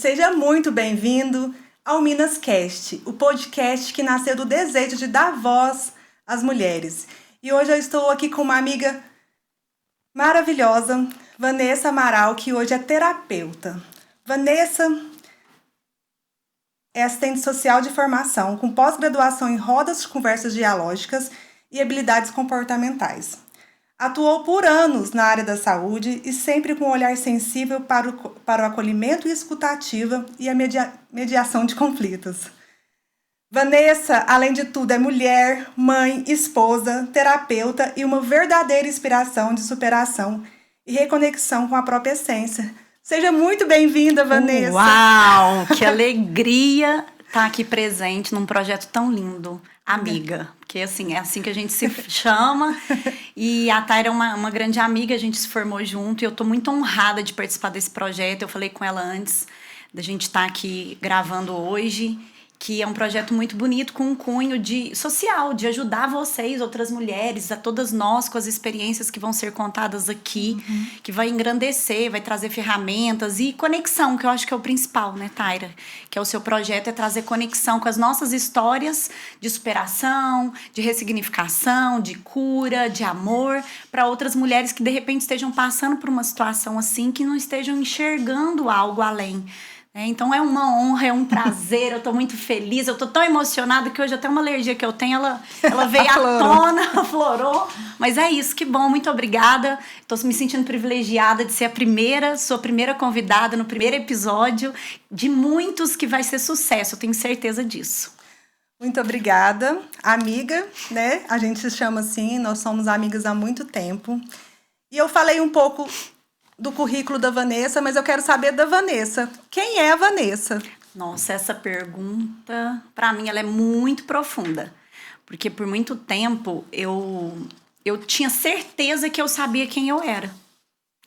seja muito bem-vindo ao MinasCast, o podcast que nasceu do desejo de dar voz às mulheres. E hoje eu estou aqui com uma amiga maravilhosa, Vanessa Amaral, que hoje é terapeuta. Vanessa é assistente social de formação, com pós-graduação em rodas de conversas dialógicas e habilidades comportamentais. Atuou por anos na área da saúde e sempre com um olhar sensível para o acolhimento e escutativa e a mediação de conflitos. Vanessa, além de tudo, é mulher, mãe, esposa, terapeuta e uma verdadeira inspiração de superação e reconexão com a própria essência. Seja muito bem-vinda, Vanessa. Uau, que alegria estar aqui presente num projeto tão lindo. Amiga, porque assim, é assim que a gente se chama. E a Taira é uma grande amiga, a gente se formou junto e eu tô muito honrada de participar desse projeto. Eu falei com ela antes da gente estar aqui gravando hoje, que é um projeto muito bonito, com um cunho social, de ajudar vocês, outras mulheres, a todas nós, com as experiências que vão ser contadas aqui, que vai engrandecer, vai trazer ferramentas e conexão, que eu acho que é o principal, né, Taira? Que é o seu projeto, é trazer conexão com as nossas histórias de superação, de ressignificação, de cura, de amor, para outras mulheres que, de repente, estejam passando por uma situação assim, que não estejam enxergando algo além. Então é uma honra, é um prazer, eu tô muito feliz, eu tô tão emocionada que hoje até uma alergia que eu tenho, ela veio à tona, aflorou, mas é isso, que bom, muito obrigada, tô me sentindo privilegiada de ser sua primeira convidada no primeiro episódio de muitos que vai ser sucesso, eu tenho certeza disso. Muito obrigada, amiga, né? A gente se chama assim, nós somos amigas há muito tempo, e eu falei um pouco do currículo da Vanessa, mas eu quero saber da Vanessa. Quem é a Vanessa? Nossa, essa pergunta, para mim, ela é muito profunda. Porque por muito tempo eu tinha certeza que eu sabia quem eu era.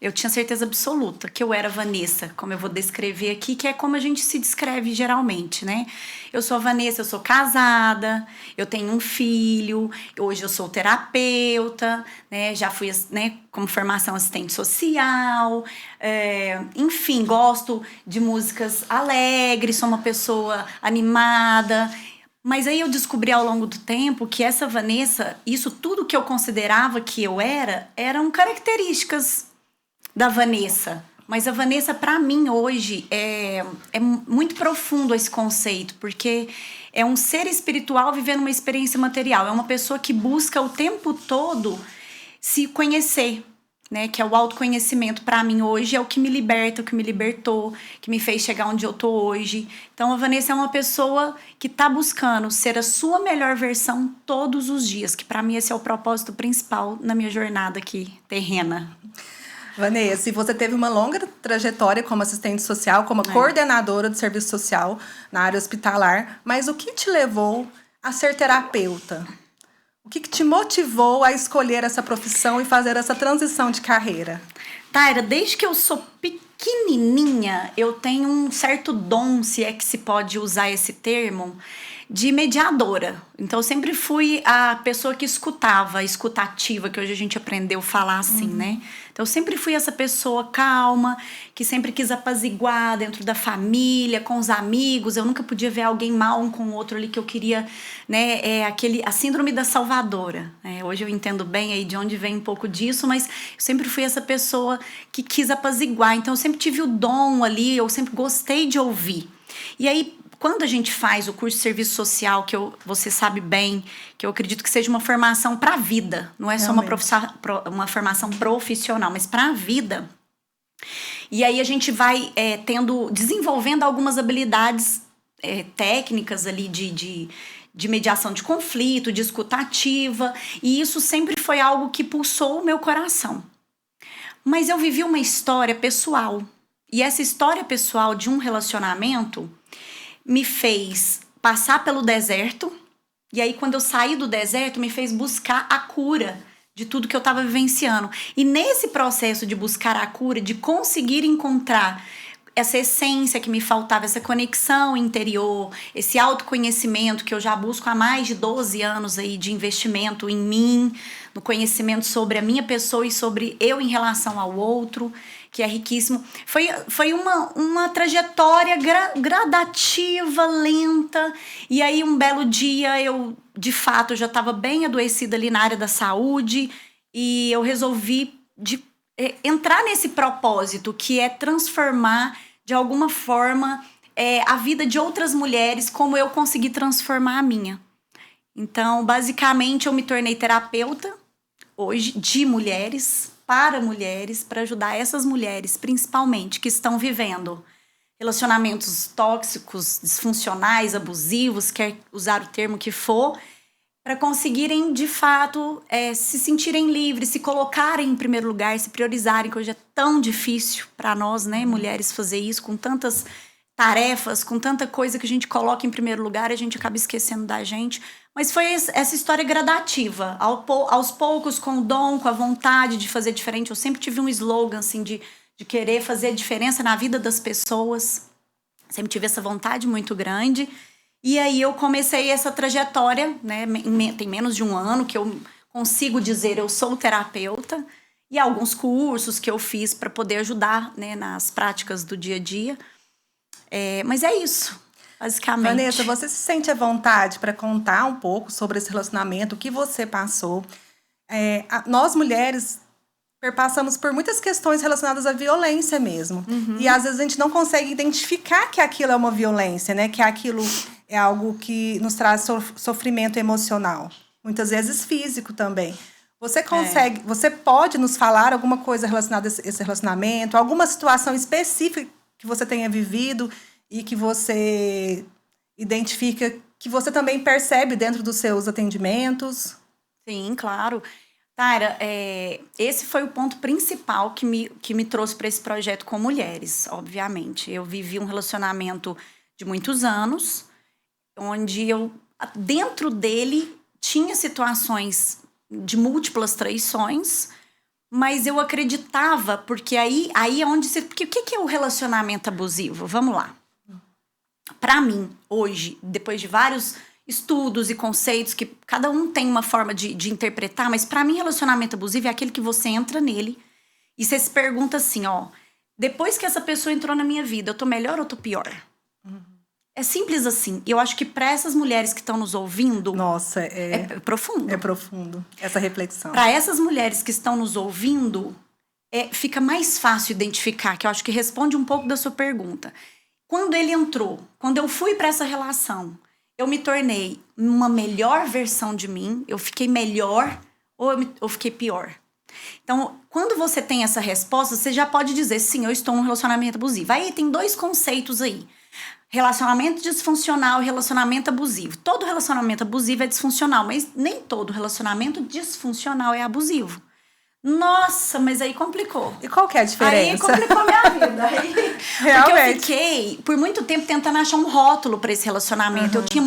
Eu tinha certeza absoluta que eu era Vanessa, como eu vou descrever aqui, que é como a gente se descreve geralmente, né? Eu sou a Vanessa, eu sou casada, eu tenho um filho, hoje eu sou terapeuta, né? Já fui, né, como formação assistente social, enfim, gosto de músicas alegres, sou uma pessoa animada. Mas aí eu descobri ao longo do tempo que essa Vanessa, isso tudo que eu considerava que eu eram características da Vanessa. Mas a Vanessa, para mim, hoje, é muito profundo esse conceito, porque é um ser espiritual vivendo uma experiência material. É uma pessoa que busca o tempo todo se conhecer, né? Que é o autoconhecimento. Para mim, hoje, é o que me liberta, o que me libertou, que me fez chegar onde eu tô hoje. Então, a Vanessa é uma pessoa que tá buscando ser a sua melhor versão todos os dias, que para mim esse é o propósito principal na minha jornada aqui, terrena. Vanessa, você teve uma longa trajetória como assistente social, como coordenadora de serviço social na área hospitalar, mas o que te levou a ser terapeuta? O que te motivou a escolher essa profissão e fazer essa transição de carreira? Taira, desde que eu sou pequenininha, eu tenho um certo dom, se é que se pode usar esse termo, de mediadora. Então, eu sempre fui a pessoa que escutava, escutativa, que hoje a gente aprendeu a falar assim, né? Então, eu sempre fui essa pessoa calma, que sempre quis apaziguar dentro da família, com os amigos. Eu nunca podia ver alguém mal um com o outro ali, que eu queria, né? A síndrome da salvadora. Hoje eu entendo bem aí de onde vem um pouco disso, mas eu sempre fui essa pessoa que quis apaziguar. Então, eu sempre tive o dom ali, eu sempre gostei de ouvir. E aí, quando a gente faz o curso de serviço social, que você sabe bem, que eu acredito que seja uma formação para a vida, não é só uma formação profissional, mas para a vida. E aí a gente vai desenvolvendo algumas habilidades técnicas ali de mediação de conflito, de escutativa, e isso sempre foi algo que pulsou o meu coração. Mas eu vivi uma história pessoal, e essa história pessoal de um relacionamento me fez passar pelo deserto, e aí quando eu saí do deserto me fez buscar a cura de tudo que eu estava vivenciando. E nesse processo de buscar a cura, de conseguir encontrar essa essência que me faltava, essa conexão interior, esse autoconhecimento que eu já busco há mais de 12 anos aí de investimento em mim, no conhecimento sobre a minha pessoa e sobre eu em relação ao outro, que é riquíssimo. Foi uma trajetória gradativa, lenta. E aí, um belo dia, eu, de fato, já estava bem adoecida ali na área da saúde. E eu resolvi entrar nesse propósito, que é transformar, de alguma forma, a vida de outras mulheres, como eu consegui transformar a minha. Então, basicamente, eu me tornei terapeuta, hoje, de mulheres, para ajudar essas mulheres, principalmente, que estão vivendo relacionamentos tóxicos, disfuncionais, abusivos, quer usar o termo que for, para conseguirem, de fato, se sentirem livres, se colocarem em primeiro lugar, se priorizarem, que hoje é tão difícil para nós, né, mulheres, fazer isso, com tantas tarefas, com tanta coisa que a gente coloca em primeiro lugar, a gente acaba esquecendo da gente. Mas foi essa história gradativa, aos poucos, com o dom, com a vontade de fazer diferente. Eu sempre tive um slogan, assim, de querer fazer diferença na vida das pessoas. Sempre tive essa vontade muito grande. E aí eu comecei essa trajetória, né? Tem menos de um ano que eu consigo dizer eu sou terapeuta. E alguns cursos que eu fiz para poder ajudar, né, nas práticas do dia a dia. Mas é isso, basicamente. Vanessa, você se sente à vontade para contar um pouco sobre esse relacionamento, o que você passou? Nós, mulheres, perpassamos por muitas questões relacionadas à violência mesmo. Uhum. E às vezes a gente não consegue identificar que aquilo é uma violência, né? Que aquilo é algo que nos traz sofrimento emocional. Muitas vezes físico também. Você pode nos falar alguma coisa relacionada a esse relacionamento? Alguma situação específica que você tenha vivido e que você identifica, que você também percebe dentro dos seus atendimentos? Sim, claro. Tara, esse foi o ponto principal que me trouxe para esse projeto com mulheres, obviamente. Eu vivi um relacionamento de muitos anos, onde eu, dentro dele, tinha situações de múltiplas traições, mas eu acreditava, porque aí é onde porque o que é o relacionamento abusivo? Vamos lá. Para mim, hoje, depois de vários estudos e conceitos, que cada um tem uma forma de interpretar, mas para mim, relacionamento abusivo é aquele que você entra nele e você se pergunta assim, depois que essa pessoa entrou na minha vida, eu tô melhor ou tô pior? Uhum. É simples assim. E eu acho que para essas mulheres que estão nos ouvindo... Nossa, é profundo. É profundo, essa reflexão. Para essas mulheres que estão nos ouvindo, fica mais fácil identificar, que eu acho que responde um pouco da sua pergunta. Quando ele entrou, quando eu fui para essa relação, eu me tornei uma melhor versão de mim, eu fiquei melhor ou eu fiquei pior? Então, quando você tem essa resposta, você já pode dizer, sim, eu estou num relacionamento abusivo. Aí tem dois conceitos aí. Relacionamento disfuncional e relacionamento abusivo. Todo relacionamento abusivo é disfuncional, mas nem todo relacionamento disfuncional é abusivo. Nossa, mas aí complicou. E qual que é a diferença? Aí complicou a minha vida. Realmente. Porque eu fiquei, por muito tempo, tentando achar um rótulo para esse relacionamento. Uhum. Eu tinha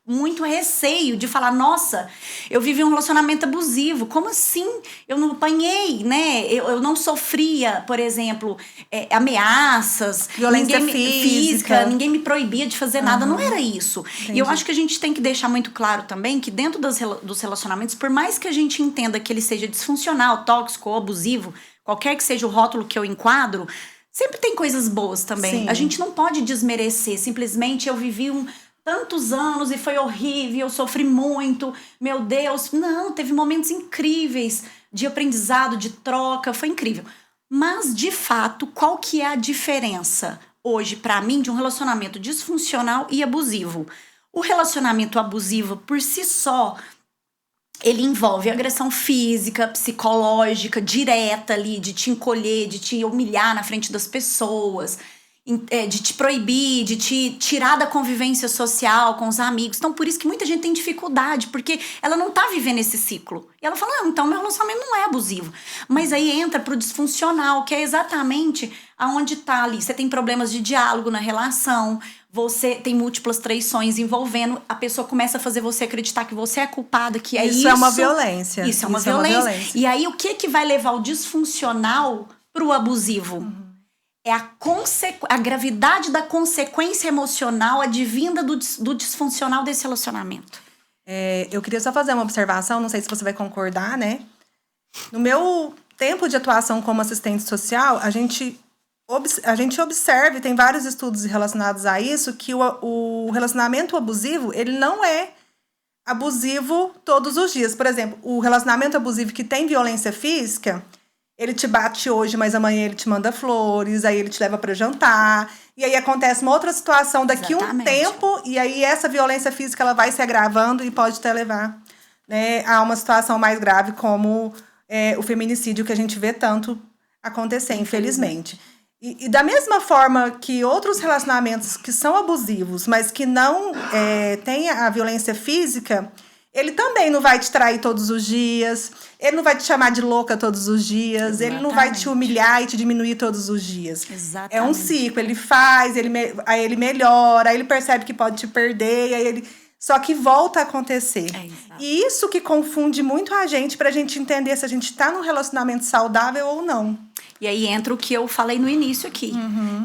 muito receio de falar, nossa, eu vivi um relacionamento abusivo. Como assim? Eu não apanhei, né? Eu não sofria, por exemplo, ameaças. Violência física. Ninguém me proibia de fazer nada. Não era isso. Entendi. E eu acho que a gente tem que deixar muito claro também que dentro dos relacionamentos, por mais que a gente entenda que ele seja disfuncional, tóxico ou abusivo, qualquer que seja o rótulo que eu enquadro, sempre tem coisas boas também. Sim. A gente não pode desmerecer. Simplesmente eu vivi tantos anos e foi horrível, eu sofri muito, meu Deus. Não, teve momentos incríveis de aprendizado, de troca, foi incrível. Mas, de fato, qual que é a diferença hoje, para mim, de um relacionamento disfuncional e abusivo? O relacionamento abusivo, por si só, ele envolve agressão física, psicológica, direta ali, de te encolher, de te humilhar na frente das pessoas, de te proibir, de te tirar da convivência social com os amigos. Então, por isso que muita gente tem dificuldade, porque ela não tá vivendo esse ciclo. E ela fala, então meu relacionamento não é abusivo. Mas aí entra pro disfuncional, que é exatamente aonde tá ali. Você tem problemas de diálogo na relação, você tem múltiplas traições envolvendo, a pessoa começa a fazer você acreditar que você é culpada, que é isso. Isso é uma violência. Isso é uma violência. E aí, o que vai levar o disfuncional pro abusivo? Uhum. É a gravidade da consequência emocional advinda do disfuncional desse relacionamento. Eu queria só fazer uma observação, não sei se você vai concordar, né? No meu tempo de atuação como assistente social, a gente observa, e tem vários estudos relacionados a isso, que o relacionamento abusivo, ele não é abusivo todos os dias. Por exemplo, o relacionamento abusivo que tem violência física, ele te bate hoje, mas amanhã ele te manda flores, aí ele te leva para jantar, e aí acontece uma outra situação daqui um tempo, e aí essa violência física ela vai se agravando e pode até levar, né, a uma situação mais grave como o feminicídio, que a gente vê tanto acontecer, infelizmente. E da mesma forma que outros relacionamentos que são abusivos, mas que não têm a violência física, ele também não vai te trair todos os dias, ele não vai te chamar de louca todos os dias, Exatamente. Ele não vai te humilhar e te diminuir todos os dias. Exatamente. É um ciclo, ele faz, aí ele melhora, aí ele percebe que pode te perder, aí ele... Só que volta a acontecer. E isso que confunde muito a gente, pra gente entender se a gente tá num relacionamento saudável ou não. E aí entra o que eu falei no início aqui.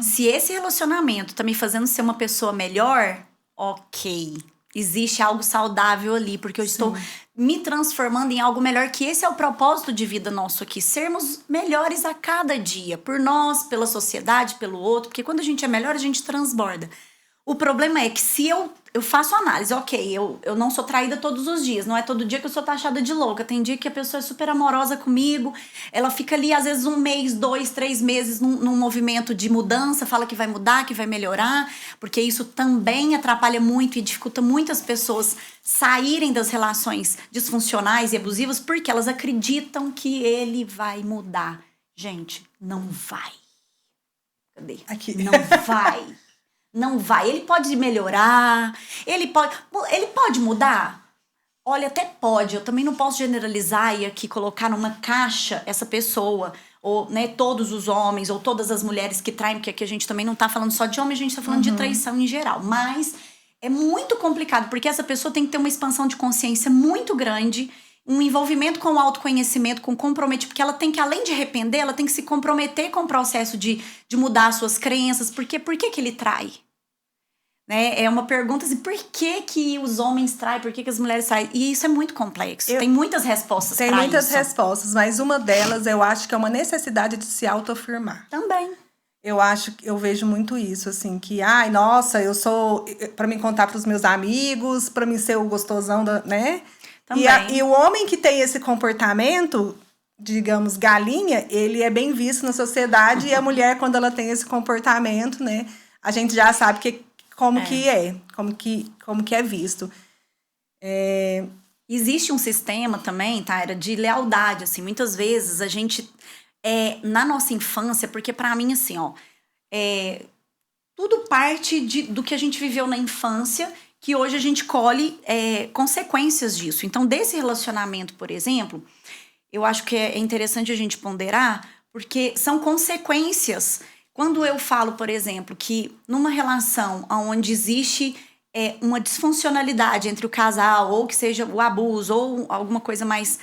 Se esse relacionamento tá me fazendo ser uma pessoa melhor, ok. Existe algo saudável ali, porque eu estou me transformando em algo melhor, que esse é o propósito de vida nosso aqui. Sermos melhores a cada dia. Por nós, pela sociedade, pelo outro. Porque quando a gente é melhor, a gente transborda. O problema é que se eu faço análise, ok, eu não sou traída todos os dias, não é todo dia que eu sou taxada de louca, tem dia que a pessoa é super amorosa comigo, ela fica ali às vezes 1 mês, 2, 3 meses num movimento de mudança, fala que vai mudar, que vai melhorar, porque isso também atrapalha muito e dificulta muitas pessoas saírem das relações disfuncionais e abusivas, porque elas acreditam que ele vai mudar. Gente, não vai. Cadê? Aqui. Não vai. Não vai. Ele pode melhorar, ele pode mudar? Olha, até pode. Eu também não posso generalizar e aqui colocar numa caixa essa pessoa, ou né, todos os homens, ou todas as mulheres que traem, porque aqui a gente também não tá falando só de homem, a gente tá falando de traição em geral. Mas é muito complicado, porque essa pessoa tem que ter uma expansão de consciência muito grande, um envolvimento com o autoconhecimento, com comprometimento, porque ela tem que, além de arrepender, ela tem que se comprometer com o processo de mudar as suas crenças. Por que ele trai? Né? É uma pergunta assim, por que os homens traem, por que as mulheres traem? E isso é muito complexo, tem muitas respostas para isso. Tem muitas respostas, mas uma delas eu acho que é uma necessidade de se autoafirmar. Também. Eu vejo muito isso, assim, que, ai, nossa, eu sou, para me contar para os meus amigos, para mim ser o gostosão, né? Também. E o homem que tem esse comportamento, digamos, galinha, ele é bem visto na sociedade, e a mulher, quando ela tem esse comportamento, né, a gente já sabe como que é visto. Existe um sistema também, Taira, de lealdade, assim, muitas vezes a gente, na nossa infância, porque pra mim, assim, ó, tudo parte do que a gente viveu na infância, que hoje a gente colhe consequências disso. Então, desse relacionamento, por exemplo, eu acho que é interessante a gente ponderar, porque são consequências. Quando eu falo, por exemplo, que numa relação onde existe uma disfuncionalidade entre o casal, ou que seja o abuso, ou alguma coisa mais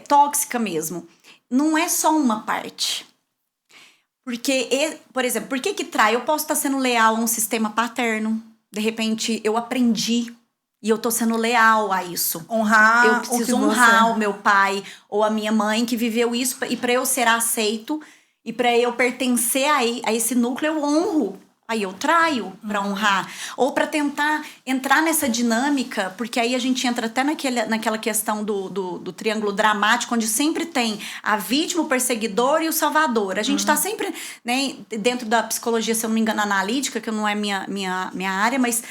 tóxica mesmo, não é só uma parte. Porque, por exemplo, por que trai? Eu posso estar sendo leal a um sistema paterno. De repente, eu aprendi e eu tô sendo leal a isso. Eu preciso honrar o meu pai ou a minha mãe que viveu isso. E para eu ser aceito e para eu pertencer a esse núcleo, eu honro. Aí eu traio para honrar. Ou para tentar entrar nessa dinâmica, porque aí a gente entra até naquela questão do triângulo dramático, onde sempre tem a vítima, o perseguidor e o salvador. A gente tá sempre, né, dentro da psicologia, se eu não me engano, analítica, que não é minha área, mas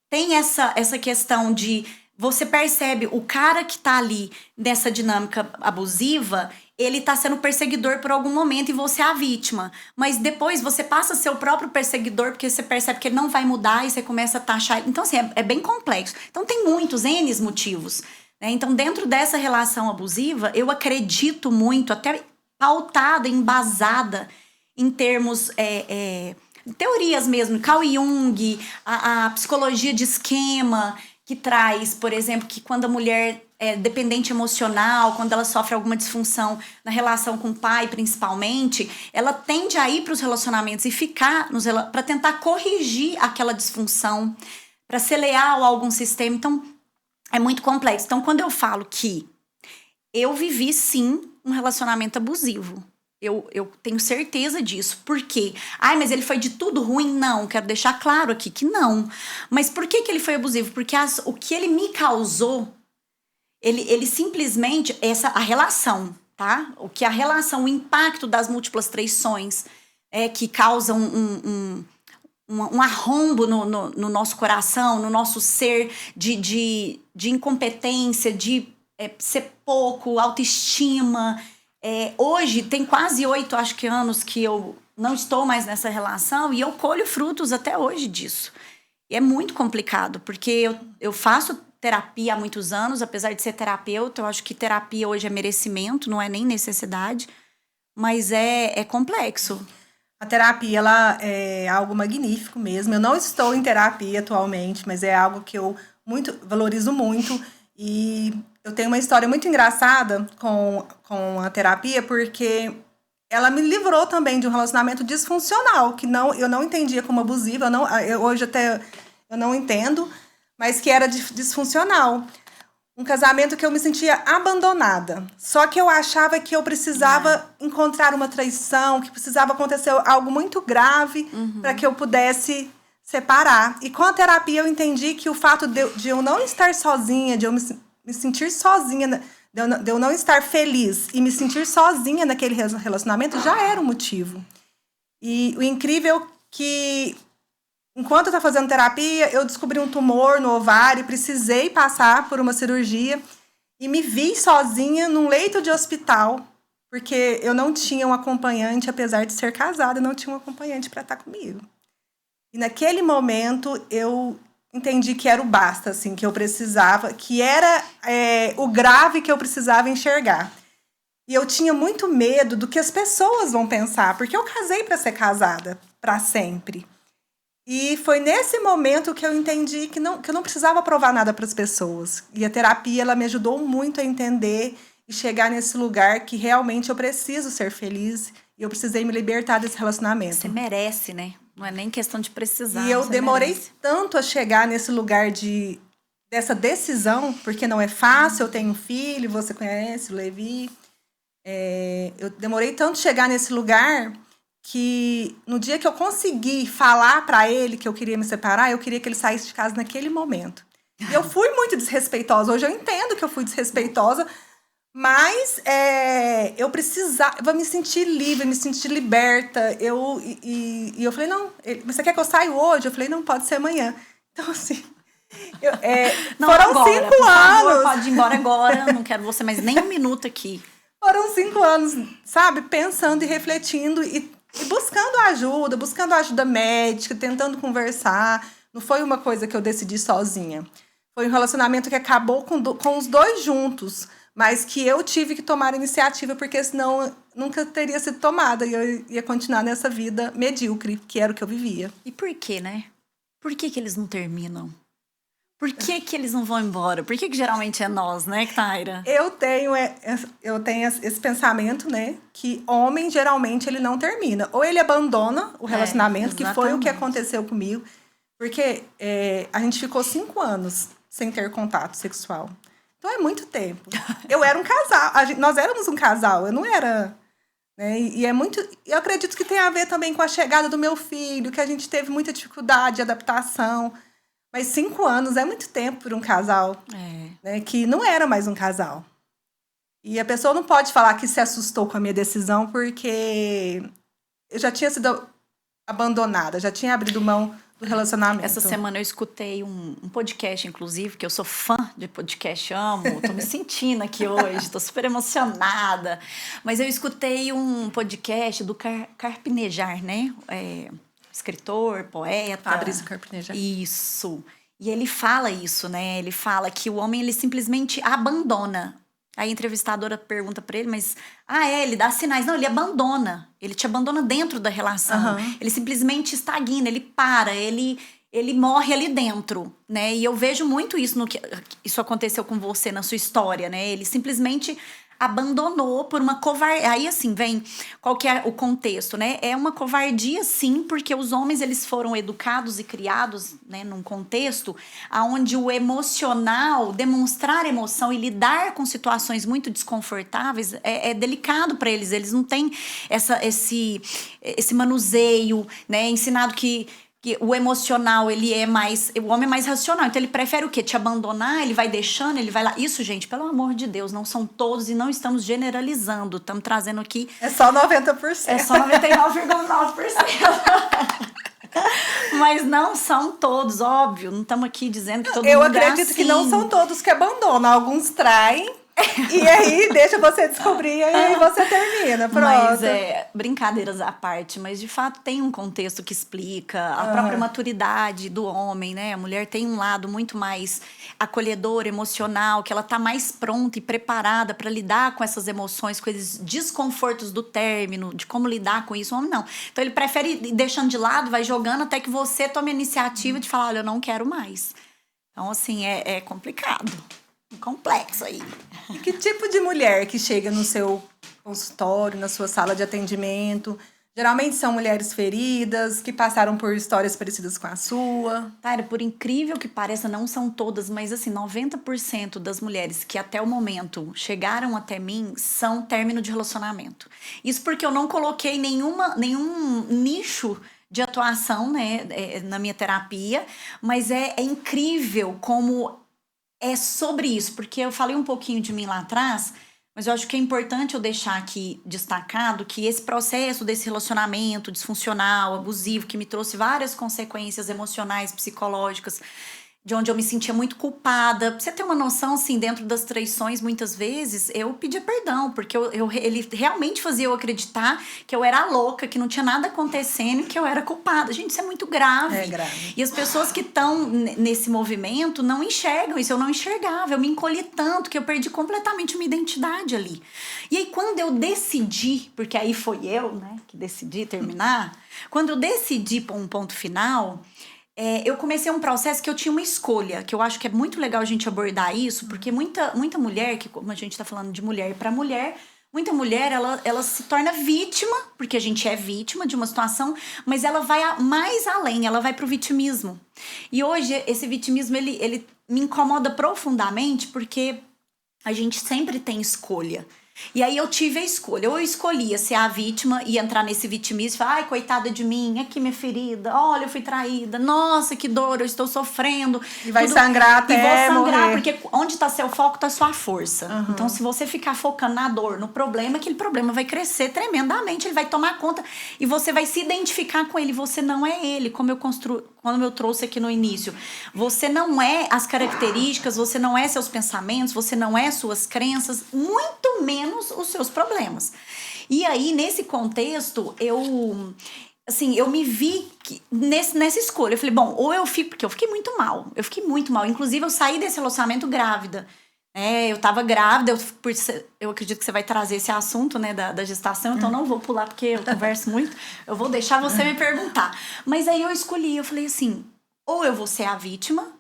tem essa questão de você percebe o cara que tá ali nessa dinâmica abusiva, ele tá sendo perseguidor por algum momento e você é a vítima. Mas depois você passa a ser o próprio perseguidor porque você percebe que ele não vai mudar e você começa a taxar. Então, assim, é bem complexo. Então, tem muitos N motivos, né? Então, dentro dessa relação abusiva, eu acredito muito, até pautada, embasada em termos... teorias mesmo, Carl Jung, a psicologia de esquema, que traz, por exemplo, que quando a mulher é dependente emocional, quando ela sofre alguma disfunção na relação com o pai, principalmente, ela tende a ir para os relacionamentos e ficar para tentar corrigir aquela disfunção, para ser leal a algum sistema. Então, é muito complexo. Então, quando eu falo que eu vivi, sim, um relacionamento abusivo. Eu tenho certeza disso. Por quê? Ai, mas ele foi de tudo ruim? Não, quero deixar claro aqui que não. Mas por que ele foi abusivo? Porque o que ele me causou, ele simplesmente, a relação, tá? O que a relação, o impacto das múltiplas traições que causam um arrombo no nosso coração, no nosso ser, de incompetência, de ser pouco, autoestima. Hoje, tem quase 8, acho que anos que eu não estou mais nessa relação e eu colho frutos até hoje disso. E é muito complicado, porque eu faço terapia há muitos anos, apesar de ser terapeuta, eu acho que terapia hoje é merecimento, não é nem necessidade, mas é complexo. A terapia, ela é algo magnífico mesmo. Eu não estou em terapia atualmente, mas é algo que eu valorizo muito. E eu tenho uma história muito engraçada com a terapia, porque ela me livrou também de um relacionamento disfuncional, que eu não entendia como abusivo, hoje até eu não entendo, mas que era disfuncional. Um casamento que eu me sentia abandonada. Só que eu achava que eu precisava encontrar uma traição, que precisava acontecer algo muito grave para que eu pudesse separar. E com a terapia eu entendi que o fato de eu não estar sozinha, de eu me sentir sozinha, de eu não estar feliz e me sentir sozinha naquele relacionamento já era um motivo. E o incrível é que, enquanto eu estava fazendo terapia, eu descobri um tumor no ovário, precisei passar por uma cirurgia e me vi sozinha num leito de hospital, porque eu não tinha um acompanhante, apesar de ser casada, eu não tinha um acompanhante para estar comigo. E naquele momento eu entendi que era o basta, assim, que eu precisava, que era o grave que eu precisava enxergar. E eu tinha muito medo do que as pessoas vão pensar, porque eu casei para ser casada para sempre. E foi nesse momento que eu entendi que eu não precisava provar nada para as pessoas. E a terapia, ela me ajudou muito a entender e chegar nesse lugar que realmente eu preciso ser feliz e eu precisei me libertar desse relacionamento. Você merece, né? Não é nem questão de precisar. E eu demorei tanto a chegar nesse lugar dessa decisão, porque não é fácil. Eu tenho um filho, você conhece, o Levi. Eu demorei tanto a chegar nesse lugar que no dia que eu consegui falar para ele que eu queria me separar, eu queria que ele saísse de casa naquele momento. E eu fui muito desrespeitosa. Hoje eu entendo que eu fui desrespeitosa, mas eu precisava me sentir livre, me sentir liberta. E eu falei, não, você quer que eu saia hoje? Eu falei, não, pode ser amanhã. Então, assim, não, foram agora, 5 por favor, anos. pode ir embora agora, não quero você mais nem um minuto aqui. Foram 5 anos, sabe, pensando e refletindo e buscando ajuda médica, tentando conversar. Não foi uma coisa que eu decidi sozinha. Foi um relacionamento que acabou com os dois juntos, mas que eu tive que tomar a iniciativa, porque senão nunca teria sido tomada e eu ia continuar nessa vida medíocre, que era o que eu vivia. E por quê, né? Por que eles não terminam? Por que eles não vão embora? Por que geralmente é nós, né, Taira? Eu tenho esse pensamento, né, que homem, geralmente, ele não termina. Ou ele abandona o relacionamento, que foi o que aconteceu comigo. Porque a gente ficou 5 anos sem ter contato sexual. Então, é muito tempo. Eu era um casal. Nós éramos um casal. Eu não era... Né, e é muito... Eu acredito que tem a ver também com a chegada do meu filho, que a gente teve muita dificuldade de adaptação. Mas 5 anos é muito tempo para um casal, né, que não era mais um casal. E a pessoa não pode falar que se assustou com a minha decisão, porque eu já tinha sido abandonada, já tinha abrido mão do relacionamento. Essa semana eu escutei um podcast, inclusive, que eu sou fã de podcast, amo, tô me sentindo aqui hoje, tô super emocionada. Mas eu escutei um podcast do Carpinejar, né? Escritor, poeta. Fabrício Carpinejar. Isso. E ele fala isso, né? Ele fala que o homem, ele simplesmente abandona. Aí a entrevistadora pergunta pra ele, mas... ele dá sinais. Não, ele abandona. Ele te abandona dentro da relação. Uhum. Ele simplesmente estagna, ele para, ele morre ali dentro, né? E eu vejo muito isso isso aconteceu com você na sua história, né? Ele simplesmente abandonou por uma covardia. Aí, assim, vem qual que é o contexto, né? É uma covardia, sim, porque os homens, eles foram educados e criados, né, num contexto onde o emocional, demonstrar emoção e lidar com situações muito desconfortáveis é delicado para eles. Eles não têm esse manuseio, né? Ensinado que o emocional, ele é mais... O homem é mais racional. Então, ele prefere o quê? Te abandonar, ele vai deixando, ele vai lá... Isso, gente, pelo amor de Deus, não são todos e não estamos generalizando. Estamos trazendo aqui... É só 90%. É só 99,9%. Mas não são todos, óbvio. Não estamos aqui dizendo que todo mundo é assim. Eu acredito que não são todos que abandonam. Alguns traem. E aí, deixa você descobrir, e aí você termina, pronto. Mas brincadeiras à parte, mas de fato tem um contexto que explica a própria maturidade do homem, né? A mulher tem um lado muito mais acolhedor, emocional, que ela tá mais pronta e preparada para lidar com essas emoções, com esses desconfortos do término, de como lidar com isso. O homem não. Então ele prefere ir deixando de lado, vai jogando até que você tome a iniciativa de falar, olha, eu não quero mais. Então, assim, é complicado. Complexo aí. E que tipo de mulher que chega no seu consultório, na sua sala de atendimento? Geralmente são mulheres feridas, que passaram por histórias parecidas com a sua. Tara, por incrível que pareça, não são todas, mas assim, 90% das mulheres que até o momento chegaram até mim são término de relacionamento. Isso porque eu não coloquei nenhum nicho de atuação, né, na minha terapia, mas é incrível como é sobre isso, porque eu falei um pouquinho de mim lá atrás, mas eu acho que é importante eu deixar aqui destacado que esse processo desse relacionamento disfuncional, abusivo, que me trouxe várias consequências emocionais, psicológicas, de onde eu me sentia muito culpada. Pra você ter uma noção, assim, dentro das traições, muitas vezes, eu pedia perdão, porque ele realmente fazia eu acreditar que eu era louca, que não tinha nada acontecendo e que eu era culpada. Gente, isso é muito grave. É grave. E as pessoas que estão nesse movimento não enxergam isso. Eu não enxergava, eu me encolhi tanto que eu perdi completamente minha identidade ali. E aí, quando eu decidi, porque aí foi eu, né, que decidi terminar, quando eu decidi pôr um ponto final... eu comecei um processo que eu tinha uma escolha, que eu acho que é muito legal a gente abordar isso, porque muita mulher, que como a gente tá falando de mulher para mulher, muita mulher, ela se torna vítima, porque a gente é vítima de uma situação, mas ela vai mais além, ela vai pro vitimismo. E hoje, esse vitimismo, ele me incomoda profundamente, porque a gente sempre tem escolha. E aí eu tive a escolha, ou eu escolhia ser a vítima e entrar nesse vitimismo, falar, ai, coitada de mim, aqui minha ferida, olha, eu fui traída, nossa, que dor, eu estou sofrendo. E vai sangrar até morrer. E vou sangrar, porque onde está seu foco, está sua força. Então, se você ficar focando na dor, no problema, aquele problema vai crescer tremendamente, ele vai tomar conta e você vai se identificar com ele, você não é ele, como eu trouxe aqui no início. Você não é as características, você não é seus pensamentos, você não é suas crenças, muito menos os seus problemas. E aí, nesse contexto, eu me vi nessa escolha. Eu falei, bom, ou eu fico... Porque eu fiquei muito mal. Inclusive, eu saí desse relacionamento grávida. Eu tava grávida. Eu acredito que você vai trazer esse assunto, né, da gestação. Então, não vou pular, porque eu converso muito. Eu vou deixar você me perguntar. Mas aí, eu escolhi. Eu falei assim, ou eu vou ser a vítima,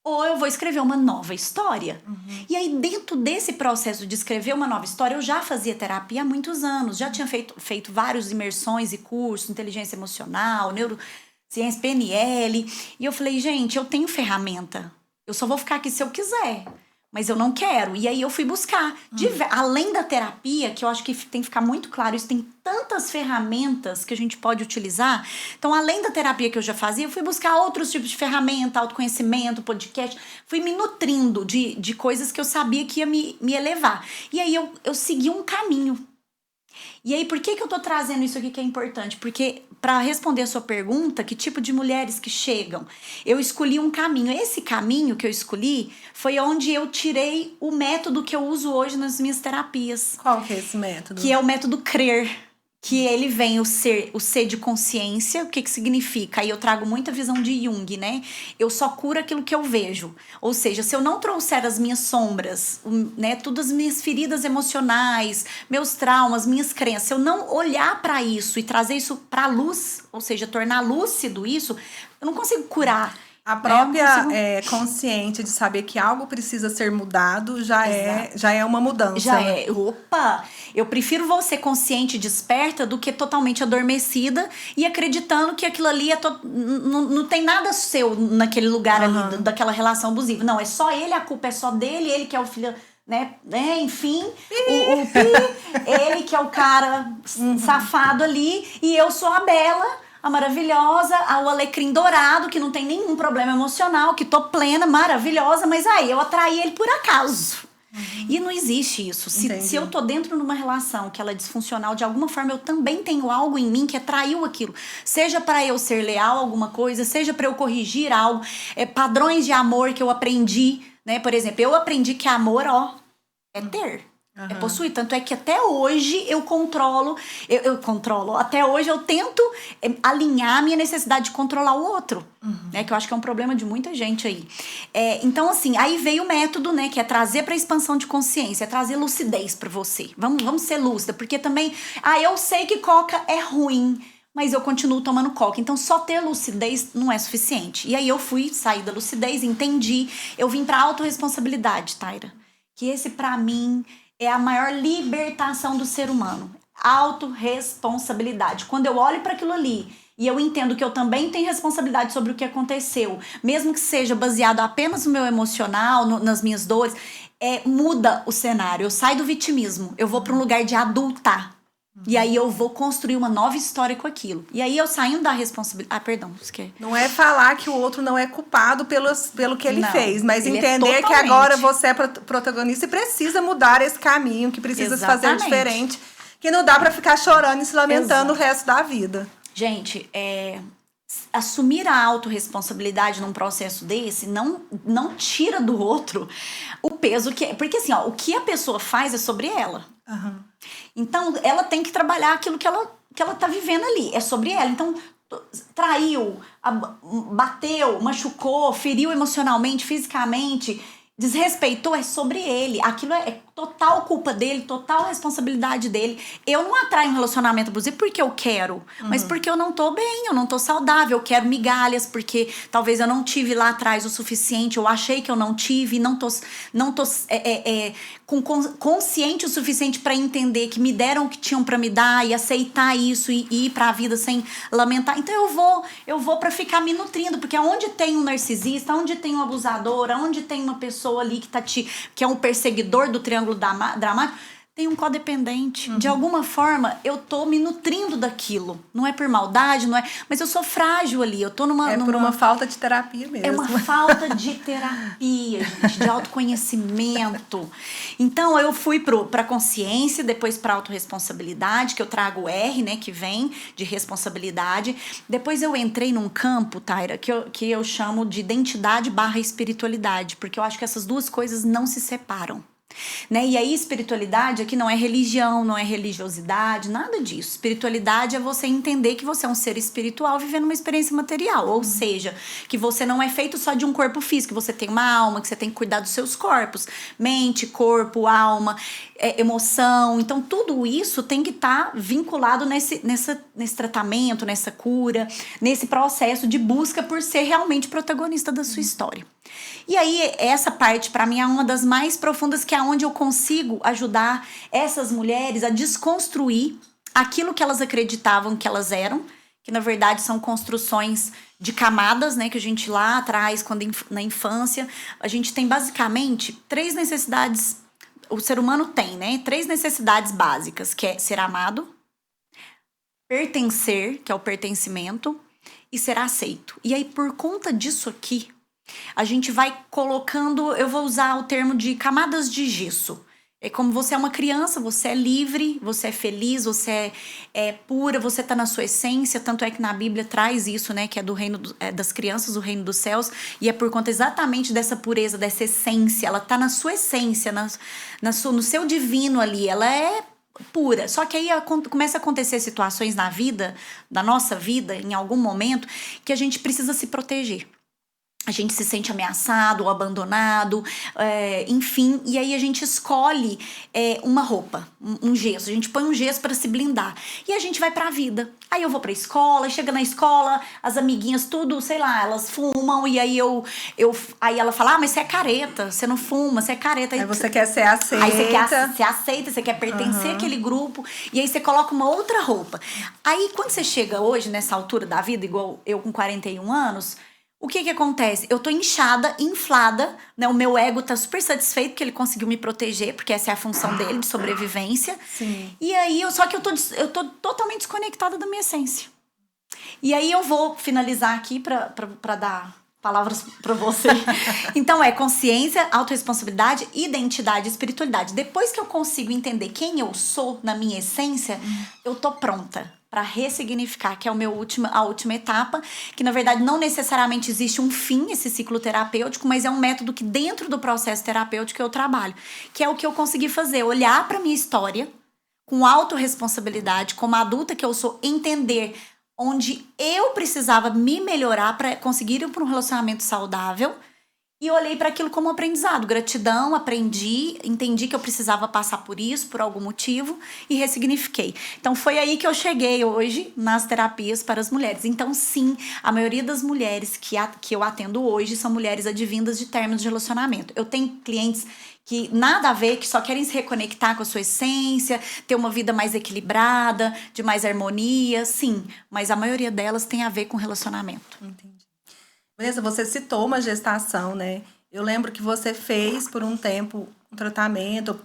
ou eu vou escrever uma nova história. E aí, dentro desse processo de escrever uma nova história, eu já fazia terapia há muitos anos. Já tinha feito várias imersões e cursos, inteligência emocional, neurociência, PNL. E eu falei, gente, eu tenho ferramenta. Eu só vou ficar aqui se eu quiser. Mas eu não quero. E aí eu fui buscar. Além da terapia, que eu acho que tem que ficar muito claro, isso tem tantas ferramentas que a gente pode utilizar. Então, além da terapia que eu já fazia, eu fui buscar outros tipos de ferramenta, autoconhecimento, podcast. Fui me nutrindo de coisas que eu sabia que ia me elevar. E aí eu segui um caminho. E aí, por que eu tô trazendo isso aqui que é importante? Porque, para responder a sua pergunta, que tipo de mulheres que chegam, eu escolhi um caminho. Esse caminho que eu escolhi foi onde eu tirei o método que eu uso hoje nas minhas terapias. Qual que é esse método? Que é o método CRER. Que ele vem o C de consciência. O que significa? Aí eu trago muita visão de Jung, né? Eu só curo aquilo que eu vejo. Ou seja, se eu não trouxer as minhas sombras, né, todas as minhas feridas emocionais, meus traumas, minhas crenças, se eu não olhar para isso e trazer isso para a luz, ou seja, tornar lúcido isso, eu não consigo curar. A própria consciente de saber que algo precisa ser mudado já é uma mudança. Já é. Opa! Eu prefiro você consciente e desperta do que totalmente adormecida e acreditando que aquilo ali não tem nada seu naquele lugar ali, daquela relação abusiva. Não, é só ele, a culpa é só dele, ele que é o filho... Né? Enfim, ele que é o cara safado ali, e eu sou a bela, a maravilhosa, o alecrim dourado, que não tem nenhum problema emocional, que tô plena, maravilhosa, mas aí eu atraí ele por acaso. E não existe isso. Se eu tô dentro de uma relação que ela é disfuncional, de alguma forma eu também tenho algo em mim que atraiu aquilo. Seja para eu ser leal a alguma coisa, seja para eu corrigir algo, padrões de amor que eu aprendi, né? Por exemplo, eu aprendi que amor, é ter. É possuir. Tanto é que até hoje eu controlo, até hoje eu tento alinhar a minha necessidade de controlar o outro, né? Que eu acho que é um problema de muita gente aí. Então, assim, aí veio o método, né? Que é trazer para expansão de consciência, é trazer lucidez para você. Vamos ser lúcida, porque também, eu sei que coca é ruim, mas eu continuo tomando coca. Então, só ter lucidez não é suficiente. E aí eu saí da lucidez, entendi, eu vim pra autorresponsabilidade, Taira. Que esse, pra mim, é a maior libertação do ser humano. Autorresponsabilidade. Quando eu olho para aquilo ali e eu entendo que eu também tenho responsabilidade sobre o que aconteceu, mesmo que seja baseado apenas no meu emocional, nas minhas dores, muda o cenário. Eu saio do vitimismo, eu vou para um lugar de adultar. E aí eu vou construir uma nova história com aquilo. E aí eu saindo da responsabilidade... perdão. Não é falar que o outro não é culpado pelo que ele fez, mas ele entender que agora você é protagonista e precisa mudar esse caminho, que precisa se fazer diferente, que não dá pra ficar chorando e se lamentando o resto da vida. Gente, assumir a autorresponsabilidade num processo desse não tira do outro o peso que é. Porque assim, o que a pessoa faz é sobre ela. Então, ela tem que trabalhar aquilo que ela tá vivendo ali. É sobre ela. Então, traiu, bateu, machucou, feriu emocionalmente, fisicamente, desrespeitou, é sobre ele. Aquilo é total culpa dele, total responsabilidade dele. Eu não atraio um relacionamento abusivo porque eu quero, mas porque eu não tô bem, eu não tô saudável, eu quero migalhas, porque talvez eu não tive lá atrás o suficiente, eu achei que eu não tive, não tô consciente o suficiente para entender que me deram o que tinham para me dar e aceitar isso e ir pra vida sem lamentar. Então eu vou para ficar me nutrindo, porque onde tem um narcisista, onde tem um abusador, onde tem uma pessoa ali que é um perseguidor do triângulo dramático, tem um codependente. De alguma forma, eu tô me nutrindo daquilo. Não é por maldade, não é... Mas eu sou frágil ali. Eu tô por uma falta de terapia mesmo. É uma falta de terapia, gente, de autoconhecimento. Então, eu fui pra consciência, depois pra autorresponsabilidade, que eu trago o R, né, que vem de responsabilidade. Depois eu entrei num campo, Taira, que eu chamo de identidade / espiritualidade, porque eu acho que essas duas coisas não se separam. Né? E aí espiritualidade aqui não é religião, não é religiosidade, nada disso. Espiritualidade é você entender que você é um ser espiritual vivendo uma experiência material, ou seja, que você não é feito só de um corpo físico, que você tem uma alma, que você tem que cuidar dos seus corpos, mente, corpo, alma, emoção. Então tudo isso tem que estar vinculado nesse tratamento, nessa cura, nesse processo de busca por ser realmente protagonista da sua história. E aí, essa parte, para mim, é uma das mais profundas, que é onde eu consigo ajudar essas mulheres a desconstruir aquilo que elas acreditavam que elas eram, que na verdade são construções de camadas, né, que a gente lá atrás, na infância, a gente tem basicamente 3 necessidades, o ser humano tem, né, 3 necessidades básicas, que é ser amado, pertencer, que é o pertencimento, e ser aceito. E aí, por conta disso aqui, a gente vai colocando, eu vou usar o termo de camadas de gesso. É como você é uma criança, você é livre, você é feliz, você é pura, você tá na sua essência. Tanto é que na Bíblia traz isso, né? Que é do reino das crianças, o reino dos céus. E é por conta exatamente dessa pureza, dessa essência. Ela tá na sua essência, no seu divino ali. Ela é pura. Só que aí começa a acontecer situações na vida, da nossa vida, em algum momento, que a gente precisa se proteger. a gente se sente ameaçado ou abandonado, enfim, e aí a gente escolhe uma roupa, um gesso, a gente põe um gesso para se blindar, e a gente vai pra vida. Aí eu vou pra escola, chega na escola, as amiguinhas tudo, sei lá, elas fumam, e aí aí ela fala, mas você é careta, você não fuma, você é careta. Aí você quer ser aceita. Aí você quer ser aceita, você quer pertencer àquele grupo, e aí você coloca uma outra roupa. Aí quando você chega hoje, nessa altura da vida, igual eu com 41 anos, o que acontece? Eu tô inchada, inflada, né? O meu ego tá super satisfeito porque ele conseguiu me proteger, porque essa é a função dele, de sobrevivência. Sim. E aí, só que eu tô totalmente desconectada da minha essência. E aí eu vou finalizar aqui pra dar palavras pra você. Então consciência, autorresponsabilidade, identidade e espiritualidade. Depois que eu consigo entender quem eu sou na minha essência, eu tô pronta para ressignificar, que é a última etapa, que na verdade não necessariamente existe um fim, esse ciclo terapêutico, mas é um método que dentro do processo terapêutico eu trabalho, que é o que eu consegui fazer, olhar para minha história com autorresponsabilidade, como adulta que eu sou, entender onde eu precisava me melhorar para conseguir ir para um relacionamento saudável. E olhei para aquilo como aprendizado, gratidão, aprendi, entendi que eu precisava passar por isso, por algum motivo, e ressignifiquei. Então foi aí que eu cheguei hoje nas terapias para as mulheres. Então sim, a maioria das mulheres que eu atendo hoje são mulheres advindas de términos de relacionamento. Eu tenho clientes que nada a ver, que só querem se reconectar com a sua essência, ter uma vida mais equilibrada, de mais harmonia, sim. Mas a maioria delas tem a ver com relacionamento. Entendi. Beleza, você citou uma gestação, né? Eu lembro que você fez por um tempo um tratamento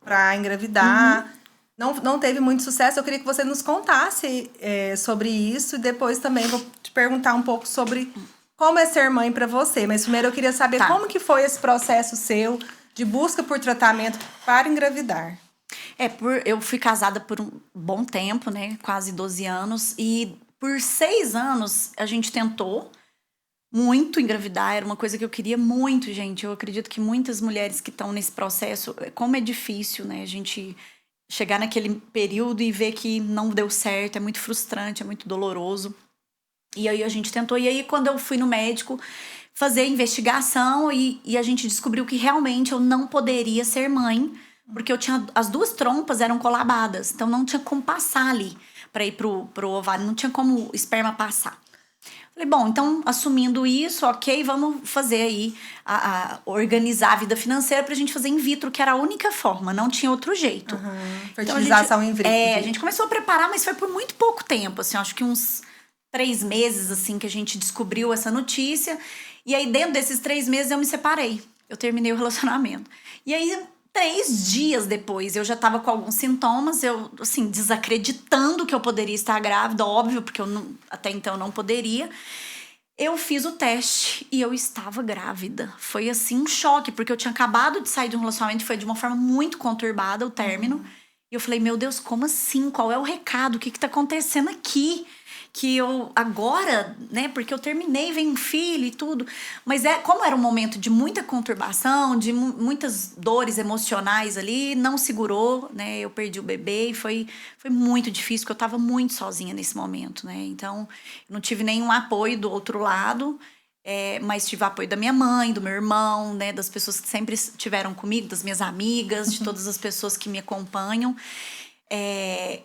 para engravidar. Não teve muito sucesso. Eu queria que você nos contasse sobre isso. E depois também vou te perguntar um pouco sobre como é ser mãe para você. Mas primeiro eu queria saber como que foi esse processo seu de busca por tratamento para engravidar. Eu fui casada por um bom tempo, né? Quase 12 anos. E por 6 anos a gente tentou muito engravidar, era uma coisa que eu queria muito, gente. Eu acredito que muitas mulheres que estão nesse processo, como é difícil, né? A gente chegar naquele período e ver que não deu certo, é muito frustrante, é muito doloroso. E aí a gente tentou, e aí quando eu fui no médico fazer investigação e a gente descobriu que realmente eu não poderia ser mãe, porque as 2 trompas eram colabadas, então não tinha como passar ali para ir pro ovário, não tinha como o esperma passar. Falei, bom, então, assumindo isso, ok, vamos fazer aí, organizar a vida financeira pra gente fazer in vitro, que era a única forma, não tinha outro jeito. Fertilização in vitro. A gente começou a preparar, mas foi por muito pouco tempo, assim, acho que uns 3 meses, assim, que a gente descobriu essa notícia. E aí, dentro desses 3 meses, eu me separei. Eu terminei o relacionamento. E aí, 3 dias depois, eu já tava com alguns sintomas, eu, assim, desacreditando que eu poderia estar grávida, óbvio, porque até então eu não poderia. Eu fiz o teste e eu estava grávida. Foi, assim, um choque, porque eu tinha acabado de sair de um relacionamento, foi de uma forma muito conturbada o término. E eu falei, meu Deus, como assim? Qual é o recado? O que tá acontecendo aqui? Que eu agora, né, porque eu terminei, vem um filho e tudo, mas como era um momento de muita conturbação, de muitas dores emocionais ali, não segurou, né, eu perdi o bebê e foi muito difícil, porque eu tava muito sozinha nesse momento, né, então eu não tive nenhum apoio do outro lado, mas tive apoio da minha mãe, do meu irmão, né, das pessoas que sempre estiveram comigo, das minhas amigas, de todas as pessoas que me acompanham,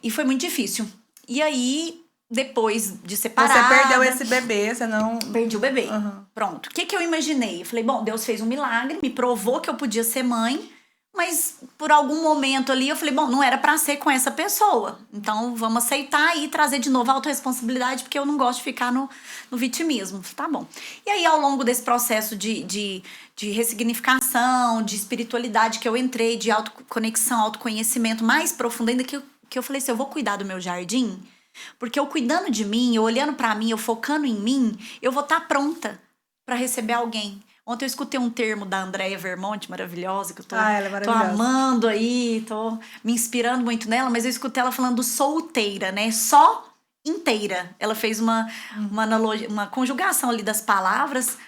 e foi muito difícil. E aí, depois de separada... Você perdeu esse bebê, você não... Perdi o bebê. Pronto. O que eu imaginei? Eu falei, bom, Deus fez um milagre, me provou que eu podia ser mãe, mas por algum momento ali eu falei, bom, não era pra ser com essa pessoa. Então vamos aceitar e trazer de novo a autorresponsabilidade, porque eu não gosto de ficar no vitimismo. Tá bom. E aí, ao longo desse processo de ressignificação, de espiritualidade que eu entrei, de autoconexão, autoconhecimento mais profundo ainda, que eu falei assim, eu vou cuidar do meu jardim... Porque eu cuidando de mim, eu olhando pra mim, eu focando em mim, eu vou estar pronta pra receber alguém. Ontem eu escutei um termo da Andréa Vermonte, maravilhosa, que eu tô amando aí, tô me inspirando muito nela, mas eu escutei ela falando solteira, né? Só inteira. Ela fez uma analogia, uma conjugação ali das palavras.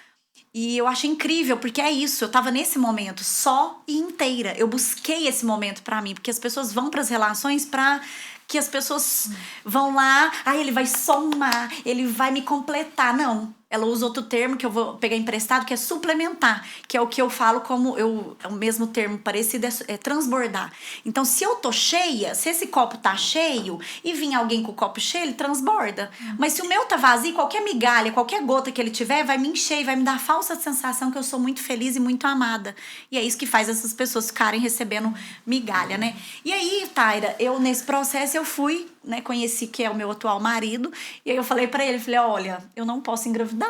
E eu achei incrível, porque é isso, eu tava nesse momento só e inteira. Eu busquei esse momento pra mim, porque as pessoas vão pras relações pra que as pessoas vão lá, ele vai somar, ele vai me completar. Não, Ela usa outro termo que eu vou pegar emprestado, que é suplementar, que é o que eu falo como é o mesmo termo parecido, é transbordar. Então, se eu tô cheia, se esse copo tá cheio e vir alguém com o copo cheio, ele transborda. Mas se o meu tá vazio, qualquer migalha, qualquer gota que ele tiver, vai me encher e vai me dar a falsa sensação que eu sou muito feliz e muito amada. E é isso que faz essas pessoas ficarem recebendo migalha, né? E aí, Taira, nesse processo eu fui, né, conheci que é o meu atual marido, e aí eu falei pra ele, falei, olha, eu não posso engravidar.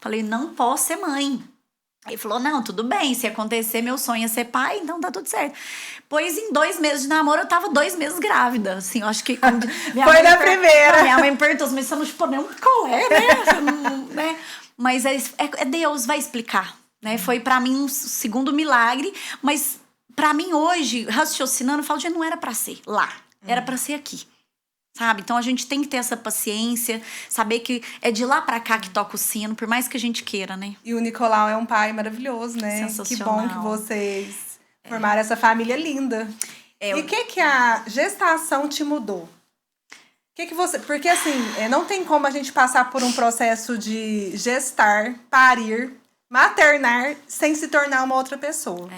Falei, não posso ser mãe. Ele falou, não, tudo bem, se acontecer, meu sonho é ser pai, então tá tudo certo. Pois em 2 meses de namoro, eu tava 2 meses grávida, assim, eu acho que... Foi na primeira. Minha mãe me perguntou, mas você não chupou nenhum picolé, né? Né? Mas Deus vai explicar, né? Foi pra mim um segundo milagre, mas pra mim hoje, raciocinando, eu falo, já não era pra ser lá, era pra ser aqui. Sabe? Então a gente tem que ter essa paciência, saber que é de lá pra cá que toca o sino, por mais que a gente queira, né? E o Nicolau é um pai maravilhoso, né? Sensacional. Que bom que vocês formaram essa família linda. E o que a gestação te mudou? Que você... Porque assim, não tem como a gente passar por um processo de gestar, parir, maternar, sem se tornar uma outra pessoa.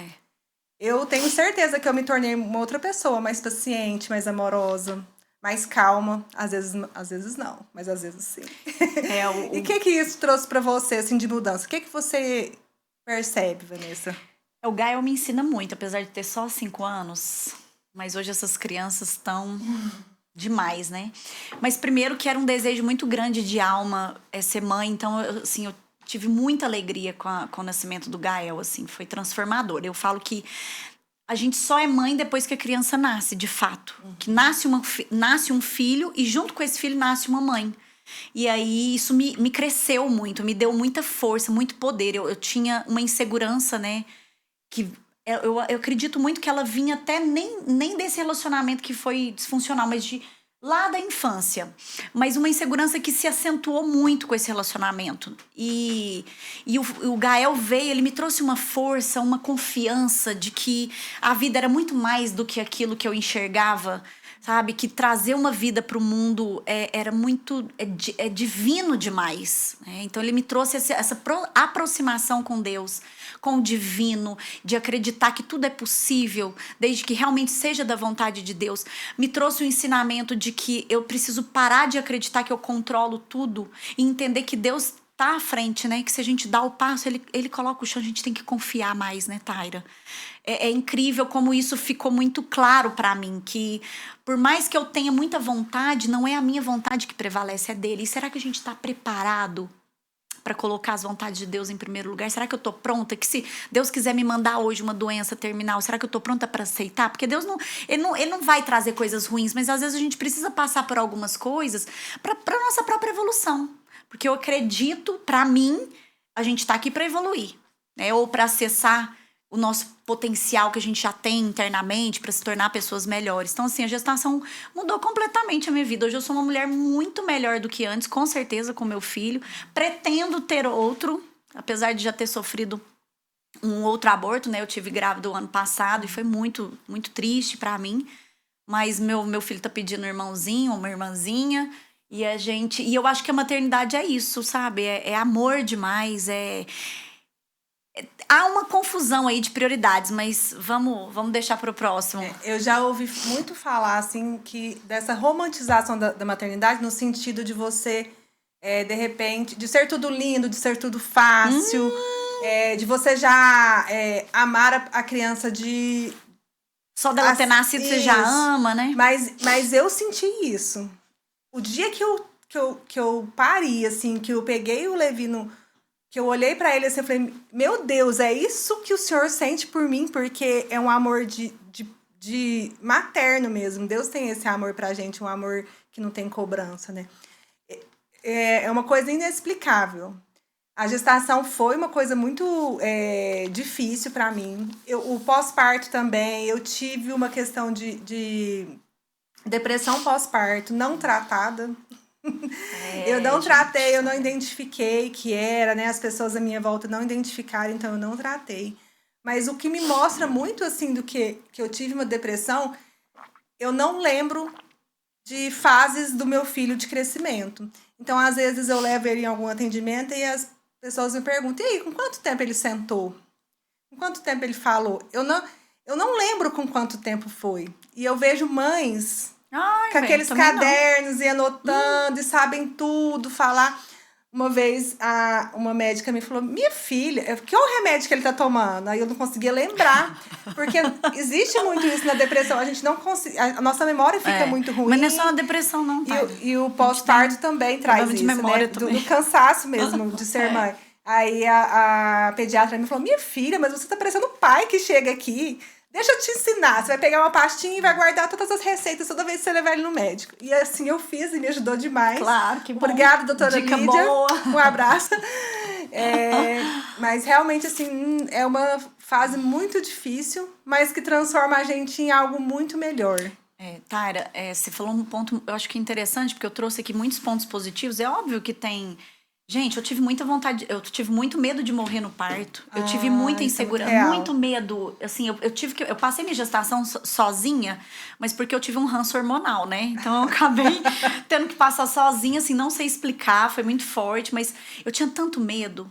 Eu tenho certeza que eu me tornei uma outra pessoa, mais paciente, mais amorosa, mais calma, às vezes não, mas às vezes sim. E o que isso trouxe pra você, assim, de mudança? O que você percebe, Vanessa? O Gael me ensina muito, apesar de ter só 5 anos. Mas hoje essas crianças estão demais, né? Mas primeiro que era um desejo muito grande de alma ser mãe. Então, eu tive muita alegria com o nascimento do Gael, assim. Foi transformador. Eu falo que a gente só é mãe depois que a criança nasce, de fato. Que nasce um filho e junto com esse filho nasce uma mãe. E aí isso me cresceu muito, me deu muita força, muito poder. Eu tinha uma insegurança, né? Que eu acredito muito que ela vinha até nem desse relacionamento que foi disfuncional, mas lá da infância. Mas uma insegurança que se acentuou muito com esse relacionamento. E o Gael veio, ele me trouxe uma força, uma confiança de que a vida era muito mais do que aquilo que eu enxergava, sabe? Que trazer uma vida para o mundo era muito... É divino demais, né? Então ele me trouxe essa aproximação com Deus, com o divino, de acreditar que tudo é possível, desde que realmente seja da vontade de Deus. Me trouxe o ensinamento de que eu preciso parar de acreditar que eu controlo tudo e entender que Deus tá à frente, né? Que se a gente dá o passo, ele coloca o chão, a gente tem que confiar mais, né, Taira? É incrível como isso ficou muito claro pra mim, que por mais que eu tenha muita vontade, não é a minha vontade que prevalece, é dele. E será que a gente tá preparado para colocar as vontades de Deus em primeiro lugar? Será que eu tô pronta? Que se Deus quiser me mandar hoje uma doença terminal, será que eu tô pronta para aceitar? Porque Deus ele não vai trazer coisas ruins, mas às vezes a gente precisa passar por algumas coisas para nossa própria evolução. Porque eu acredito, para mim, a gente tá aqui para evoluir, né? Ou para acessar o nosso potencial que a gente já tem internamente para se tornar pessoas melhores. Então, assim, a gestação mudou completamente a minha vida. Hoje eu sou uma mulher muito melhor do que antes, com certeza, com meu filho. Pretendo ter outro, apesar de já ter sofrido um outro aborto, né? Eu tive grávida o ano passado e foi muito, muito triste para mim. Mas meu filho tá pedindo um irmãozinho, uma irmãzinha. E eu acho que a maternidade é isso, sabe? É amor demais, Há uma confusão aí de prioridades, mas vamos deixar para o próximo. Eu já ouvi muito falar, assim, dessa romantização da maternidade, no sentido de você, de repente, de ser tudo lindo, de ser tudo fácil, de você já amar a criança de... Só dela ter nascido, você já ama, né? Mas eu senti isso. O dia que eu pari, assim, que eu peguei o Levi que eu olhei pra ele assim, eu falei, meu Deus, é isso que o Senhor sente por mim? Porque é um amor de materno mesmo. Deus tem esse amor pra gente, um amor que não tem cobrança, né? É uma coisa inexplicável. A gestação foi uma coisa muito difícil pra mim. O pós-parto também, eu tive uma questão de depressão pós-parto não tratada. Eu não tratei, eu não identifiquei que era, né? As pessoas à minha volta não identificaram, então eu não tratei. Mas o que me mostra muito, assim, do que eu tive uma depressão, eu não lembro de fases do meu filho de crescimento. Então, às vezes, eu levo ele em algum atendimento e as pessoas me perguntam, e aí, com quanto tempo ele sentou? Com quanto tempo ele falou? Eu não lembro com quanto tempo foi. E eu vejo mães Ai, com aqueles também não. cadernos e anotando e sabem tudo, falar. Uma vez, uma médica me falou, minha filha, que é o remédio que ele tá tomando? Aí eu não conseguia lembrar. Porque existe muito isso na depressão. A gente não consegue. A nossa memória fica muito ruim. Mas não é só na depressão, não, tá? E o pós-parto também traz problema de isso, memória né? também. Do cansaço mesmo de ser mãe. Aí a pediatra me falou, minha filha, mas você tá parecendo o pai que chega aqui. Deixa eu te ensinar. Você vai pegar uma pastinha e vai guardar todas as receitas toda vez que você levar ele no médico. E assim eu fiz e me ajudou demais. Claro, que bom. Obrigada, doutora Dica Lídia. boa. Um abraço. Mas realmente, assim, é uma fase muito difícil, mas que transforma a gente em algo muito melhor. Taira, você falou um ponto, eu acho que interessante, porque eu trouxe aqui muitos pontos positivos. É óbvio que tem... Gente, eu tive muita vontade, eu tive muito medo de morrer no parto. Eu tive muita insegurança, muito medo. Assim, eu passei minha gestação sozinha, mas porque eu tive um ranço hormonal, né? Então eu acabei tendo que passar sozinha, assim, não sei explicar, foi muito forte, mas eu tinha tanto medo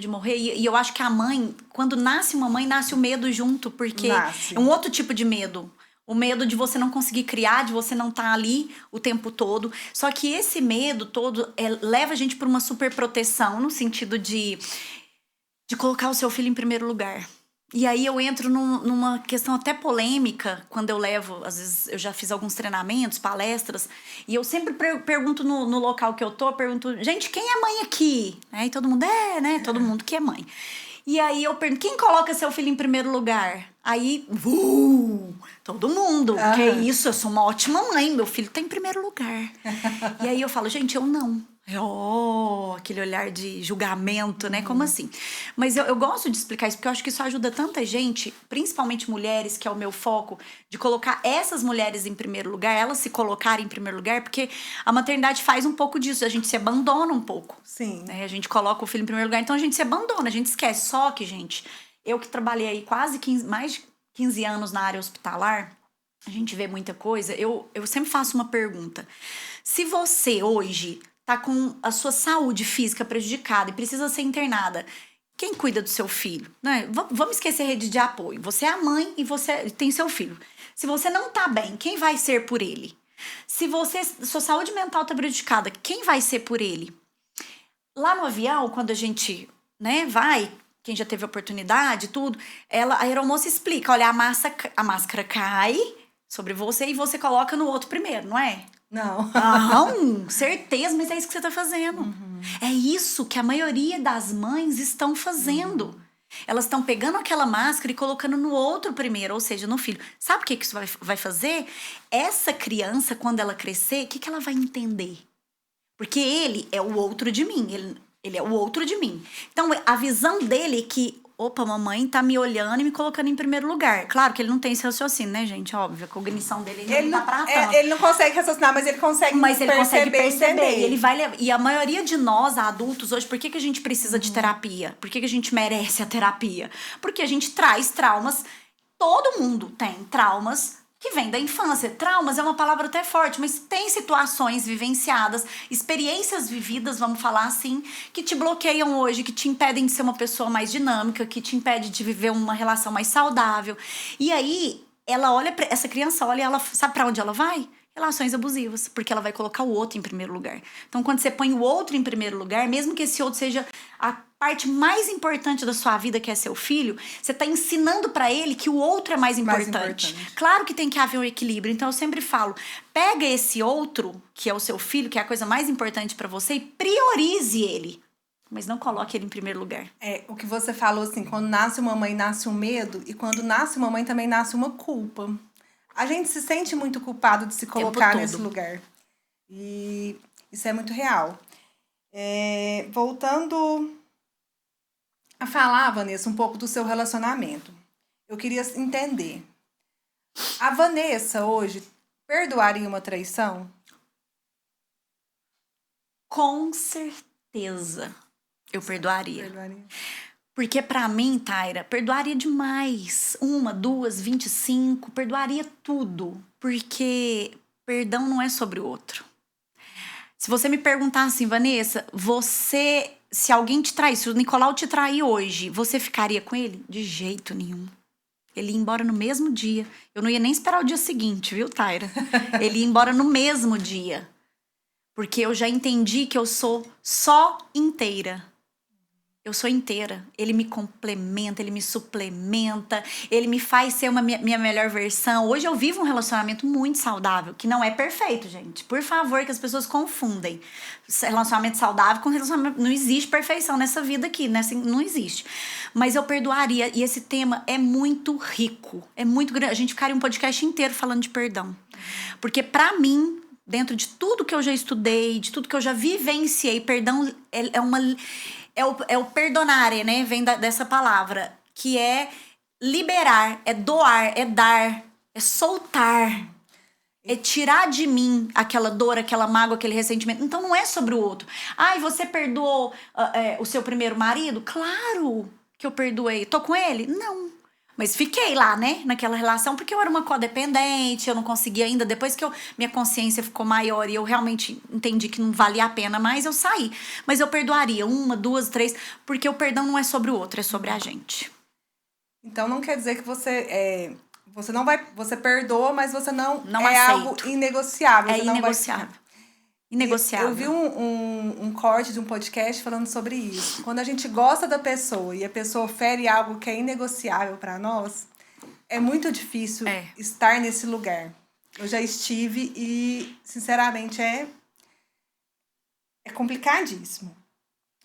de morrer. E eu acho que a mãe, quando nasce uma mãe, nasce o medo junto, porque é um outro tipo de medo. O medo de você não conseguir criar, de você não estar ali o tempo todo. Só que esse medo todo leva a gente para uma super proteção, no sentido de colocar o seu filho em primeiro lugar. E aí eu entro numa questão até polêmica, quando eu levo, às vezes eu já fiz alguns treinamentos, palestras, e eu sempre pergunto no local que eu tô, pergunto, gente, quem é mãe aqui? E todo mundo, né? Todo mundo que é mãe. E aí eu pergunto, quem coloca seu filho em primeiro lugar? Aí, todo mundo. Que é isso, eu sou uma ótima mãe, meu filho tá em primeiro lugar. E aí eu falo, gente, eu não. Aquele olhar de julgamento, né? Como assim? Mas eu gosto de explicar isso, porque eu acho que isso ajuda tanta gente, principalmente mulheres, que é o meu foco, de colocar essas mulheres em primeiro lugar, elas se colocarem em primeiro lugar, porque a maternidade faz um pouco disso, a gente se abandona um pouco. Sim. Né? A gente coloca o filho em primeiro lugar, então a gente se abandona, a gente esquece. Só que, gente, eu que trabalhei aí mais de 15 anos na área hospitalar, a gente vê muita coisa, eu sempre faço uma pergunta. Se você hoje tá com a sua saúde física prejudicada e precisa ser internada, quem cuida do seu filho? Né? Vamos esquecer a rede de apoio. Você é a mãe e você tem seu filho. Se você não tá bem, quem vai ser por ele? Se sua saúde mental tá prejudicada, quem vai ser por ele? Lá no avião, quando a gente, né, vai, quem já teve oportunidade, tudo, a aeromoça explica, olha, a máscara cai sobre você e você coloca no outro primeiro, não é? Não. Não, certeza, mas é isso que você tá fazendo. É isso que a maioria das mães estão fazendo. Elas estão pegando aquela máscara e colocando no outro primeiro, ou seja, no filho. Sabe o que isso vai fazer? Essa criança, quando ela crescer, o que ela vai entender? Porque ele é o outro de mim, ele é o outro de mim. Então, a visão dele é que, opa, mamãe tá me olhando e me colocando em primeiro lugar. Claro que ele não tem esse raciocínio, né, gente? Óbvio, a cognição dele ele não tá pra tanto. Ele não consegue raciocinar, mas ele consegue perceber. E a maioria de nós, adultos, hoje, por que a gente precisa de terapia? Por que a gente merece a terapia? Porque a gente traz traumas. Todo mundo tem traumas que vem da infância. Traumas é uma palavra até forte, mas tem situações vivenciadas, experiências vividas, vamos falar assim, que te bloqueiam hoje, que te impedem de ser uma pessoa mais dinâmica, que te impede de viver uma relação mais saudável. E aí, essa criança olha e ela sabe pra onde ela vai? Relações abusivas, porque ela vai colocar o outro em primeiro lugar. Então, quando você põe o outro em primeiro lugar, mesmo que esse outro seja a parte mais importante da sua vida, que é seu filho, você tá ensinando pra ele que o outro é mais importante. Claro que tem que haver um equilíbrio. Então, eu sempre falo, pega esse outro, que é o seu filho, que é a coisa mais importante pra você, e priorize ele. Mas não coloque ele em primeiro lugar. O que você falou, assim, quando nasce uma mãe, nasce um medo, e quando nasce uma mãe, também nasce uma culpa. A gente se sente muito culpado de se colocar nesse lugar. E isso é muito real. Voltando a falar, Vanessa, um pouco do seu relacionamento. Eu queria entender. A Vanessa, hoje, perdoaria uma traição? Com certeza eu perdoaria. Porque pra mim, Taira, perdoaria demais. 1, 2, 25, perdoaria tudo. Porque perdão não é sobre o outro. Se você me perguntar assim, Vanessa, se alguém te trair, se o Nicolau te trair hoje, você ficaria com ele? De jeito nenhum. Ele ia embora no mesmo dia. Eu não ia nem esperar o dia seguinte, viu, Taira? Ele ia embora no mesmo dia. Porque eu já entendi que eu sou só inteira. Eu sou inteira. Ele me complementa, ele me suplementa, ele me faz ser minha melhor versão. Hoje eu vivo um relacionamento muito saudável, que não é perfeito, gente. Por favor, que as pessoas confundem relacionamento saudável com relacionamento. Não existe perfeição nessa vida aqui, né? Não existe. Mas eu perdoaria. E esse tema é muito rico, é muito grande. A gente ficaria um podcast inteiro falando de perdão. Porque pra mim, dentro de tudo que eu já estudei, de tudo que eu já vivenciei, perdão é o perdonare, né? Vem dessa palavra. Que é liberar, é doar, é dar, é soltar. É tirar de mim aquela dor, aquela mágoa, aquele ressentimento. Então não é sobre o outro. Ai, você perdoou o seu primeiro marido? Claro que eu perdoei. Tô com ele? Não. Mas fiquei lá, né, naquela relação, porque eu era uma codependente, eu não conseguia ainda. Depois que minha consciência ficou maior e eu realmente entendi que não valia a pena mais, eu saí. Mas eu perdoaria 1, 2, 3, porque o perdão não é sobre o outro, é sobre a gente. Então não quer dizer que você não vai... Você perdoa, mas você não é aceito. algo inegociável. É inegociável. Inegociável. Eu vi um corte de um podcast falando sobre isso. Quando a gente gosta da pessoa e a pessoa ofere algo que é inegociável para nós, é muito difícil estar nesse lugar. Eu já estive e, sinceramente, é complicadíssimo.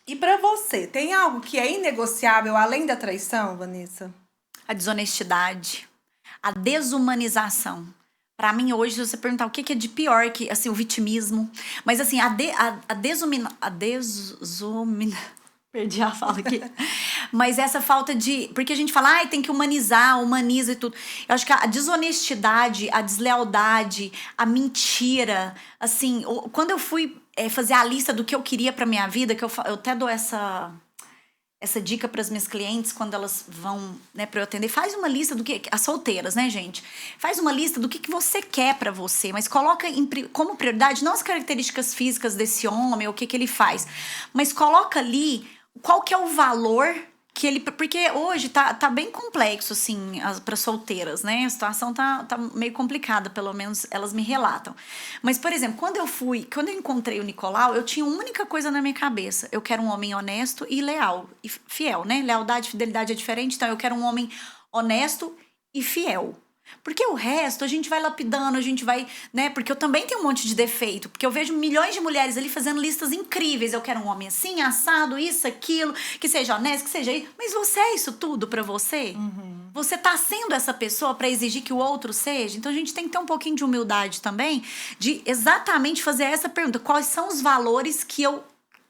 E para você, tem algo que é inegociável além da traição, Vanessa? A desonestidade, a desumanização. Pra mim, hoje, se você perguntar o que é de pior que, assim, o vitimismo. Mas, assim, perdi a fala aqui. Mas essa falta de... Porque a gente fala, tem que humanizar, humaniza e tudo. Eu acho que a desonestidade, a deslealdade, a mentira, assim... Quando eu fui fazer a lista do que eu queria pra minha vida, que eu até dou essa dica para as minhas clientes quando elas vão, né, para eu atender. Faz uma lista do que... As solteiras, né, gente? Faz uma lista do que você quer para você, mas coloca como prioridade não as características físicas desse homem, o que ele faz, mas coloca ali qual que é o valor que ele... Porque hoje tá bem complexo, assim, para solteiras, né? A situação tá meio complicada, pelo menos elas me relatam. Mas, por exemplo, quando eu encontrei o Nicolau, eu tinha uma única coisa na minha cabeça. Eu quero um homem honesto e leal, e fiel, né? Lealdade e fidelidade é diferente, então eu quero um homem honesto e fiel. Porque o resto a gente vai lapidando, a gente vai, né? Porque eu também tenho um monte de defeito. Porque eu vejo milhões de mulheres ali fazendo listas incríveis. Eu quero um homem assim, assado, isso, aquilo, que seja honesto, que seja isso. Mas você é isso tudo pra você? Uhum. Você tá sendo essa pessoa pra exigir que o outro seja? Então a gente tem que ter um pouquinho de humildade também, de exatamente fazer essa pergunta. Quais são os valores que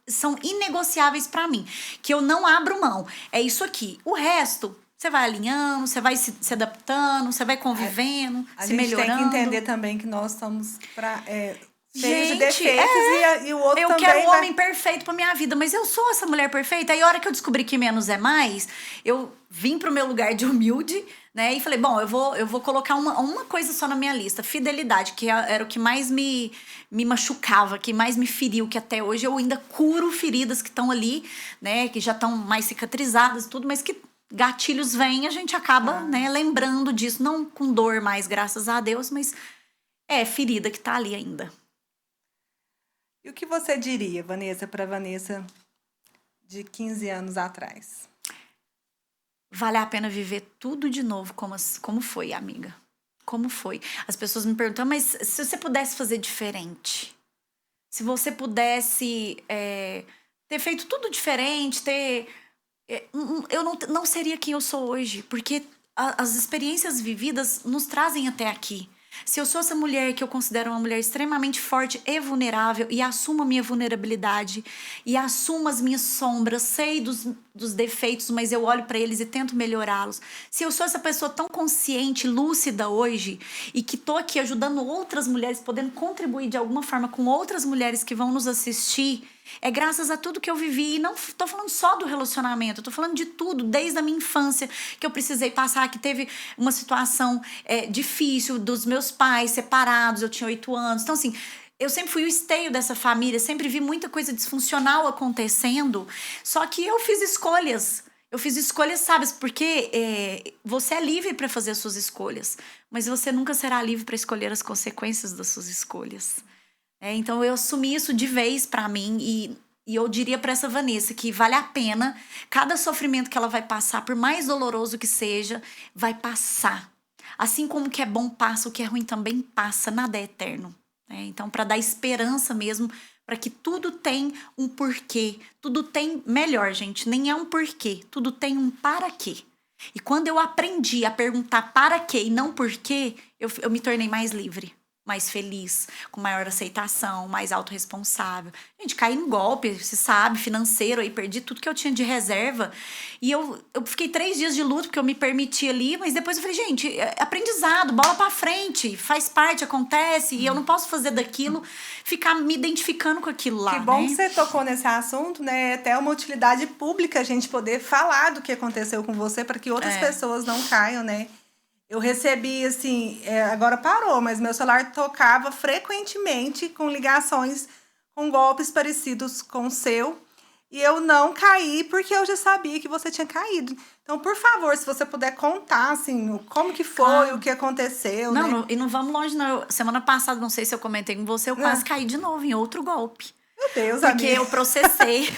são inegociáveis pra mim? Que eu não abro mão. É isso aqui. O resto... Você vai alinhando, você vai se adaptando, você vai convivendo, se melhorando. A gente tem que entender também que nós estamos cheios de Gente, defeitos e o outro eu também... quero um homem perfeito pra minha vida, mas eu sou essa mulher perfeita. Aí a hora que eu descobri que menos é mais, eu vim pro meu lugar de humilde, né? E falei, bom, eu vou colocar uma coisa só na minha lista. Fidelidade, que era o que mais me machucava, que mais me feriu, que até hoje eu ainda curo feridas que estão ali, né? Que já estão mais cicatrizadas e tudo, mas que... gatilhos vêm, a gente acaba, né, lembrando disso, não com dor mais, graças a Deus, mas é ferida que tá ali ainda. E o que você diria, Vanessa, para Vanessa de 15 anos atrás? Vale a pena viver tudo de novo, como foi, amiga? Como foi? As pessoas me perguntam, mas se você pudesse fazer diferente? Se você pudesse ter feito tudo diferente, eu não seria quem eu sou hoje, porque as experiências vividas nos trazem até aqui. Se eu sou essa mulher que eu considero uma mulher extremamente forte e vulnerável e assumo a minha vulnerabilidade e assumo as minhas sombras, sei dos defeitos, mas eu olho para eles e tento melhorá-los. Se eu sou essa pessoa tão consciente, lúcida hoje e que tô aqui ajudando outras mulheres, podendo contribuir de alguma forma com outras mulheres que vão nos assistir, é graças a tudo que eu vivi. E não tô falando só do relacionamento, eu tô falando de tudo, desde a minha infância, que eu precisei passar, que teve uma situação difícil dos meus pais separados, eu tinha 8 anos. Então, assim, eu sempre fui o esteio dessa família, sempre vi muita coisa disfuncional acontecendo, só que eu fiz escolhas. Eu fiz escolhas sábias, porque você é livre para fazer as suas escolhas, mas você nunca será livre para escolher as consequências das suas escolhas. Então eu assumi isso de vez para mim e eu diria para essa Vanessa que vale a pena, cada sofrimento que ela vai passar, por mais doloroso que seja, vai passar. Assim como o que é bom passa, o que é ruim também passa, nada é eterno. Então, para dar esperança mesmo, para que tudo tem um porquê, tudo tem, melhor gente, nem é um porquê, tudo tem um para quê. E quando eu aprendi a perguntar para quê e não porquê, eu me tornei mais livre, mais feliz, com maior aceitação, mais autorresponsável. Gente, caí no golpe, você sabe, financeiro, aí perdi tudo que eu tinha de reserva. E eu fiquei 3 dias de luto, porque eu me permiti ali, mas depois eu falei, gente, é aprendizado, bola pra frente, faz parte, acontece, e eu não posso fazer daquilo, ficar me identificando com aquilo lá, Que bom né? que você tocou nesse assunto, né? É até uma utilidade pública a gente poder falar do que aconteceu com você, para que outras pessoas não caiam, né? Eu recebi, assim, agora parou, mas meu celular tocava frequentemente com ligações com golpes parecidos com o seu. E eu não caí porque eu já sabia que você tinha caído. Então, por favor, se você puder contar, assim, como que foi, Claro. o que aconteceu, Não, né? e não vamos longe, não. Semana passada, não sei se eu comentei com você, eu quase caí de novo em outro golpe. Meu Deus, Porque amiga. eu processei.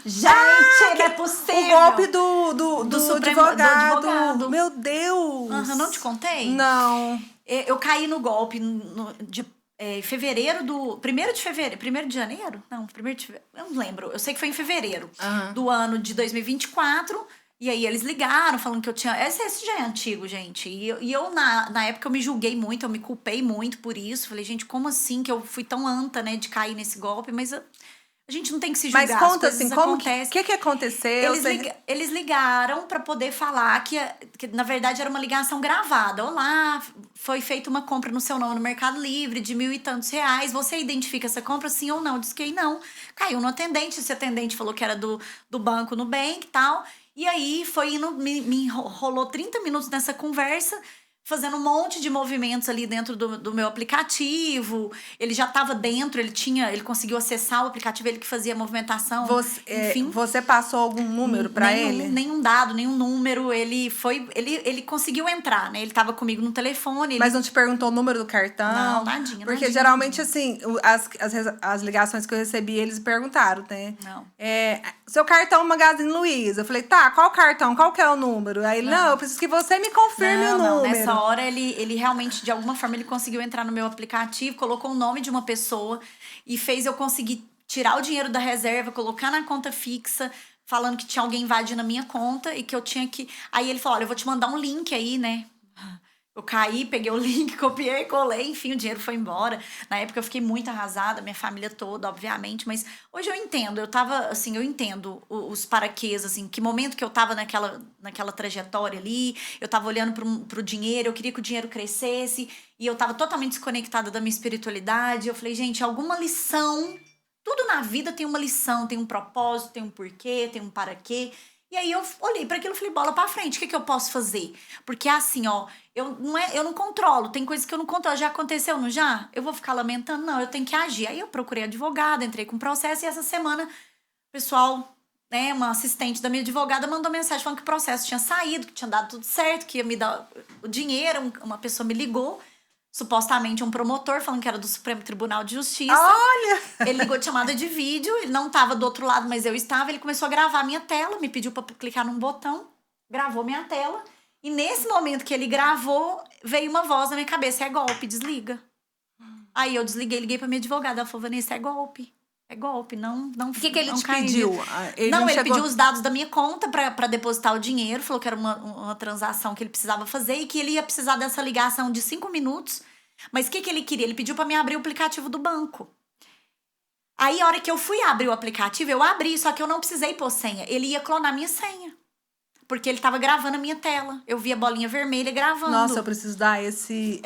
Gente, não é possível. O golpe do Supremo- advogado. do advogado. Meu Deus. Não te contei? Não. Eu caí no golpe de fevereiro do... 1º de fevereiro? 1º de janeiro? Não, 1º de fevereiro. Eu não lembro. Eu sei que foi em fevereiro do ano de 2024. E aí eles ligaram falando que eu tinha... Esse já é antigo, gente. E eu na época, eu me julguei muito, eu me culpei muito por isso. Falei, gente, como assim que eu fui tão anta, né, de cair nesse golpe? Mas a gente não tem que se julgar. Mas conta as coisas assim, como acontecem. que aconteceu? Eles ligaram para poder falar que, na verdade, era uma ligação gravada. Olá, foi feita uma compra no seu nome no Mercado Livre de 1.000 e tantos reais. Você identifica essa compra, sim ou não? Eu disse que não. Caiu no atendente. Esse atendente falou que era do banco Nubank e tal. E aí, foi indo, me enrolou 30 minutos nessa conversa, fazendo um monte de movimentos ali dentro do meu aplicativo. Ele já estava dentro, ele conseguiu acessar o aplicativo, ele que fazia a movimentação. Enfim. Você passou algum número para ele? Nenhum dado, nenhum número. Ele conseguiu entrar, né? Ele estava comigo no telefone. Mas não te perguntou o número do cartão? Não, nadinha. Porque geralmente, assim, as ligações que eu recebi, eles perguntaram, né? Não. Seu cartão Magazine Luiza. Eu falei, tá, qual cartão? Qual que é o número? Aí ele, não, eu preciso que você me confirme o número. Nessa hora, ele realmente, de alguma forma, ele conseguiu entrar no meu aplicativo, colocou o nome de uma pessoa e fez eu conseguir tirar o dinheiro da reserva, colocar na conta fixa, falando que tinha alguém invadindo a minha conta e que eu tinha que... Aí ele falou, olha, eu vou te mandar um link aí, né? Eu caí, peguei o link, copiei, colei, enfim, o dinheiro foi embora. Na época eu fiquei muito arrasada, minha família toda, obviamente, mas hoje eu entendo, eu entendo os paraquês, assim, que momento que eu tava naquela trajetória ali, eu tava olhando pro dinheiro, eu queria que o dinheiro crescesse, e eu tava totalmente desconectada da minha espiritualidade. Eu falei, gente, alguma lição, tudo na vida tem uma lição, tem um propósito, tem um porquê, tem um para quê. E aí eu olhei para aquilo e falei, bola pra frente, o que eu posso fazer? Porque assim, ó, eu não controlo, tem coisas que eu não controlo. Já aconteceu, não já? Eu vou ficar lamentando? Não, eu tenho que agir. Aí eu procurei advogado, entrei com processo e essa semana o pessoal, né, uma assistente da minha advogada mandou mensagem falando que o processo tinha saído, que tinha dado tudo certo, que ia me dar o dinheiro. Uma pessoa me ligou, supostamente um promotor, falando que era do Supremo Tribunal de Justiça. Olha! Ele ligou de chamada de vídeo, ele não estava do outro lado, mas eu estava. Ele começou a gravar a minha tela, me pediu para clicar num botão, gravou minha tela. E nesse momento que ele gravou, veio uma voz na minha cabeça, é golpe, desliga. Aí eu desliguei, liguei pra minha advogada, ela falou, Vanessa, é golpe, não. O que ele te cai pediu? Ele pediu os dados da minha conta pra depositar o dinheiro, falou que era uma transação que ele precisava fazer e que ele ia precisar dessa ligação de 5 minutos. Mas o que ele queria? Ele pediu pra mim abrir o aplicativo do banco. Aí, a hora que eu fui abrir o aplicativo, eu abri, só que eu não precisei pôr senha. Ele ia clonar minha senha. porque ele tava gravando a minha tela. Eu vi a bolinha vermelha gravando. Nossa, eu preciso dar esse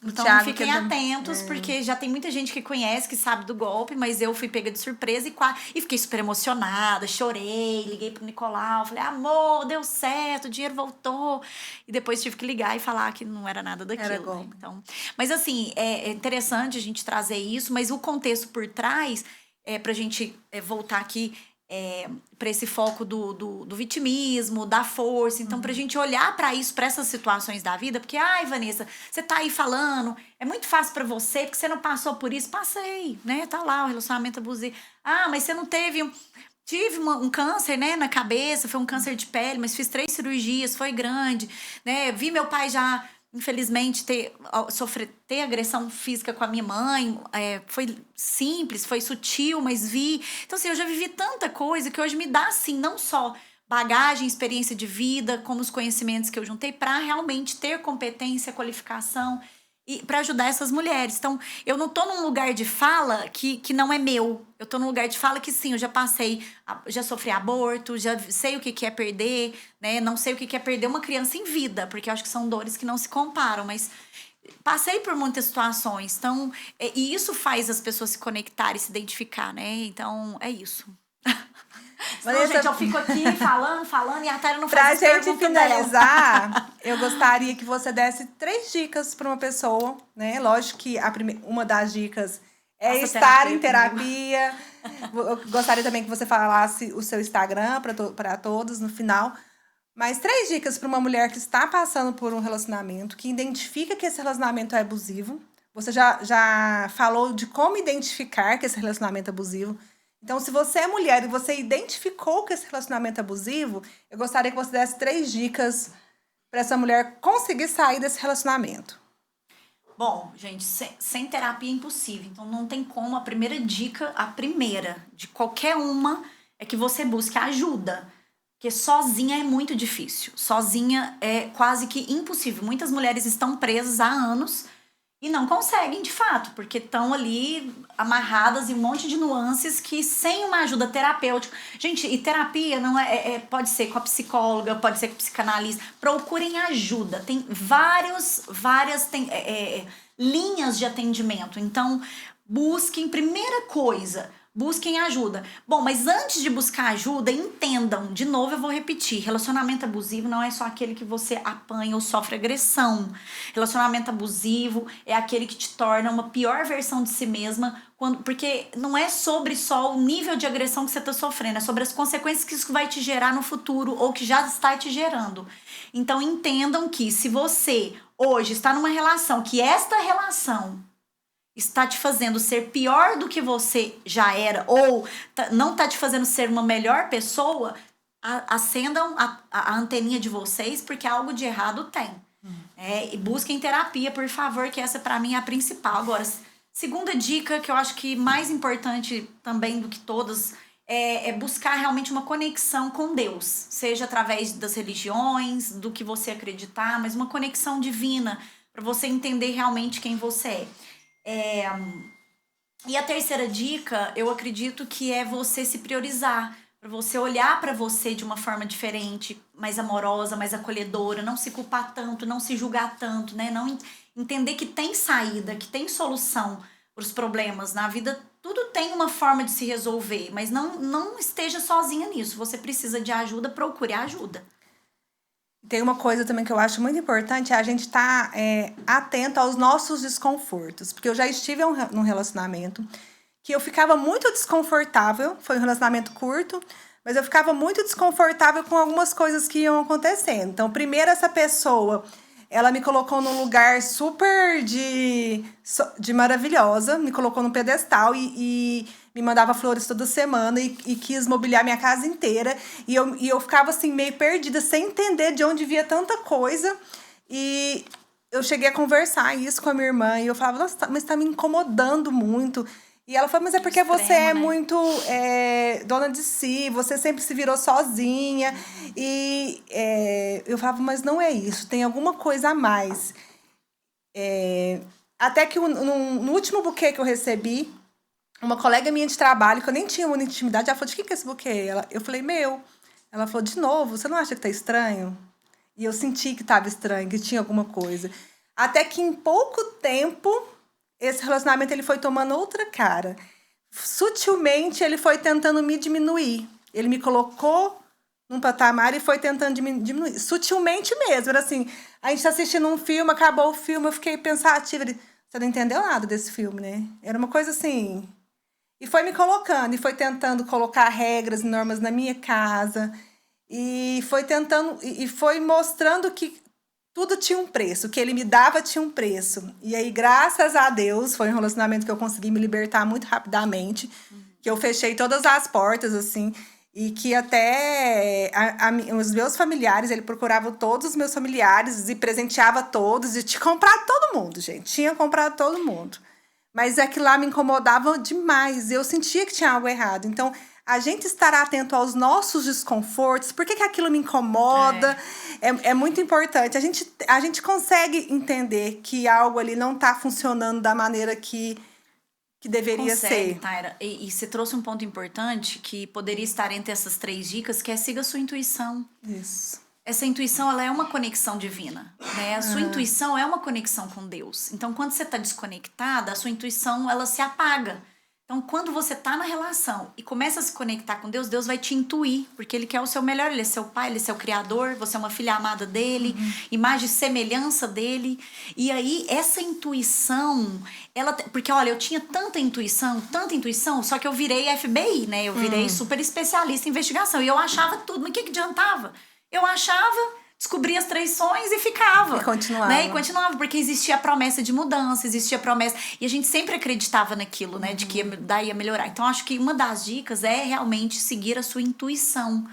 então Thiago, fiquem atentos, porque já tem muita gente que conhece, que sabe do golpe, mas eu fui pega de surpresa e fiquei super emocionada, chorei, liguei pro Nicolau, falei, amor, deu certo, o dinheiro voltou. E depois tive que ligar e falar que não era nada daquilo. Era golpe. Né? Então, mas assim, é interessante a gente trazer isso, mas o contexto por trás, pra gente voltar aqui, para esse foco do vitimismo, da força. Então, pra gente olhar para isso, para essas situações da vida, porque, ai, Vanessa, você tá aí falando, é muito fácil para você, porque você não passou por isso. Passei, né? Tá lá o relacionamento abusivo. Ah, mas você não teve... Tive um câncer, né, na cabeça, foi um câncer de pele, mas fiz 3 cirurgias, foi grande, né? Vi meu pai já, infelizmente, ter agressão física com a minha mãe. Foi simples, foi sutil, mas vi. Então, assim, eu já vivi tanta coisa que hoje me dá, assim, não só bagagem, experiência de vida, como os conhecimentos que eu juntei para realmente ter competência, qualificação e para ajudar essas mulheres. Então, eu não tô num lugar de fala que não é meu. Eu tô num lugar de fala que sim, eu já passei, já sofri aborto, já sei o que é perder, né? Não sei o que é perder uma criança em vida, porque eu acho que são dores que não se comparam, mas passei por muitas situações. Então, e isso faz as pessoas se conectarem, se identificar, né? Então, é isso. Senão, gente, eu fico aqui falando e a Tara não faz pra gente finalizar, eu gostaria que você desse 3 dicas para uma pessoa, né? Lógico que uma das dicas é estar em terapia. Eu gostaria também que você falasse o seu Instagram para todos no final. Mas 3 dicas para uma mulher que está passando por um relacionamento, que identifica que esse relacionamento é abusivo. Você já falou de como identificar que esse relacionamento é abusivo. Então, se você é mulher e você identificou que esse relacionamento é abusivo, eu gostaria que você desse 3 dicas para essa mulher conseguir sair desse relacionamento. Bom, gente, sem terapia é impossível. Então, não tem como. A primeira dica, a primeira de qualquer uma, é que você busque ajuda. Porque sozinha é muito difícil. Sozinha é quase que impossível. Muitas mulheres estão presas há anos e não conseguem, de fato, porque estão ali amarradas em um monte de nuances que sem uma ajuda terapêutica... Gente, e terapia não pode ser com a psicóloga, pode ser com o psicanalista. Procurem ajuda. Tem várias linhas de atendimento. Então, busquem, primeira coisa... Busquem ajuda. Bom, mas antes de buscar ajuda, entendam. De novo, eu vou repetir. Relacionamento abusivo não é só aquele que você apanha ou sofre agressão. Relacionamento abusivo é aquele que te torna uma pior versão de si mesma. Porque não é sobre só o nível de agressão que você está sofrendo. É sobre as consequências que isso vai te gerar no futuro ou que já está te gerando. Então, entendam que se você hoje está numa relação, que esta relação... está te fazendo ser pior do que você já era, ou não está te fazendo ser uma melhor pessoa, acendam a anteninha de vocês, porque algo de errado tem. E busquem terapia, por favor, que essa para mim é a principal. Agora, segunda dica, que eu acho que mais importante também do que todas, é buscar realmente uma conexão com Deus, seja através das religiões, do que você acreditar, mas uma conexão divina, para você entender realmente quem você é. E a terceira dica, eu acredito que é você se priorizar, para você olhar para você de uma forma diferente, mais amorosa, mais acolhedora, não se culpar tanto, não se julgar tanto, né? Não entender que tem saída, que tem solução para os problemas na vida. Tudo tem uma forma de se resolver, mas não esteja sozinha nisso. Você precisa de ajuda, procure ajuda. Tem uma coisa também que eu acho muito importante, é a gente estar atento aos nossos desconfortos. Porque eu já estive num relacionamento que eu ficava muito desconfortável. Foi um relacionamento curto, mas eu ficava muito desconfortável com algumas coisas que iam acontecendo. Então, primeiro, essa pessoa, ela me colocou num lugar super de maravilhosa, me colocou num pedestal e me mandava flores toda semana e quis mobiliar minha casa inteira. E eu ficava assim, meio perdida, sem entender de onde via tanta coisa. E eu cheguei a conversar isso com a minha irmã. E eu falava, nossa, mas tá me incomodando muito. E ela falou, mas é porque você é muito dona de si, você sempre se virou sozinha. E eu falava, mas não é isso, tem alguma coisa a mais. Até que no último buquê que eu recebi, uma colega minha de trabalho, que eu nem tinha muita intimidade, ela falou, de quem que é esse buquê? Eu falei, meu. Ela falou, de novo, você não acha que tá estranho? E eu senti que tava estranho, que tinha alguma coisa. Até que em pouco tempo, esse relacionamento ele foi tomando outra cara. Sutilmente, ele foi tentando me diminuir. Ele me colocou num patamar e foi tentando diminuir. Sutilmente mesmo. Era assim, a gente tá assistindo um filme, acabou o filme, eu fiquei pensativa. Ele, você não entendeu nada desse filme, né? Era uma coisa assim... E foi me colocando, e foi tentando colocar regras e normas na minha casa. E foi tentando, e foi mostrando que tudo tinha um preço, o que ele me dava tinha um preço. E aí, graças a Deus, foi um relacionamento que eu consegui me libertar muito rapidamente, que eu fechei todas as portas, assim, e que até os meus familiares, ele procurava todos os meus familiares e presenteava todos, e tinha comprado todo mundo, gente, tinha comprado todo mundo. Mas é que lá me incomodava demais. Eu sentia que tinha algo errado. Então, a gente estar atento aos nossos desconfortos, por que aquilo me incomoda, é muito importante. A gente consegue entender que algo ali não está funcionando da maneira que deveria Consegue, ser. Taira. E você trouxe um ponto importante que poderia estar entre essas 3 dicas, que é siga a sua intuição. Isso. Essa intuição, ela é uma conexão divina, né? A sua intuição é uma conexão com Deus. Então, quando você está desconectada, a sua intuição, ela se apaga. Então, quando você está na relação e começa a se conectar com Deus, Deus vai te intuir, porque Ele quer o seu melhor, Ele é seu pai, Ele é seu criador, você é uma filha amada dEle, imagem e semelhança dEle. E aí, essa intuição, porque olha, eu tinha tanta intuição, só que eu virei FBI, né? Eu virei super especialista em investigação, e eu achava tudo, mas o que adiantava? Eu achava, descobria as traições e ficava. E continuava. Né? E continuava, porque existia a promessa de mudança, existia a promessa... E a gente sempre acreditava naquilo, né? De que daí ia melhorar. Então, acho que uma das dicas é realmente seguir a sua intuição.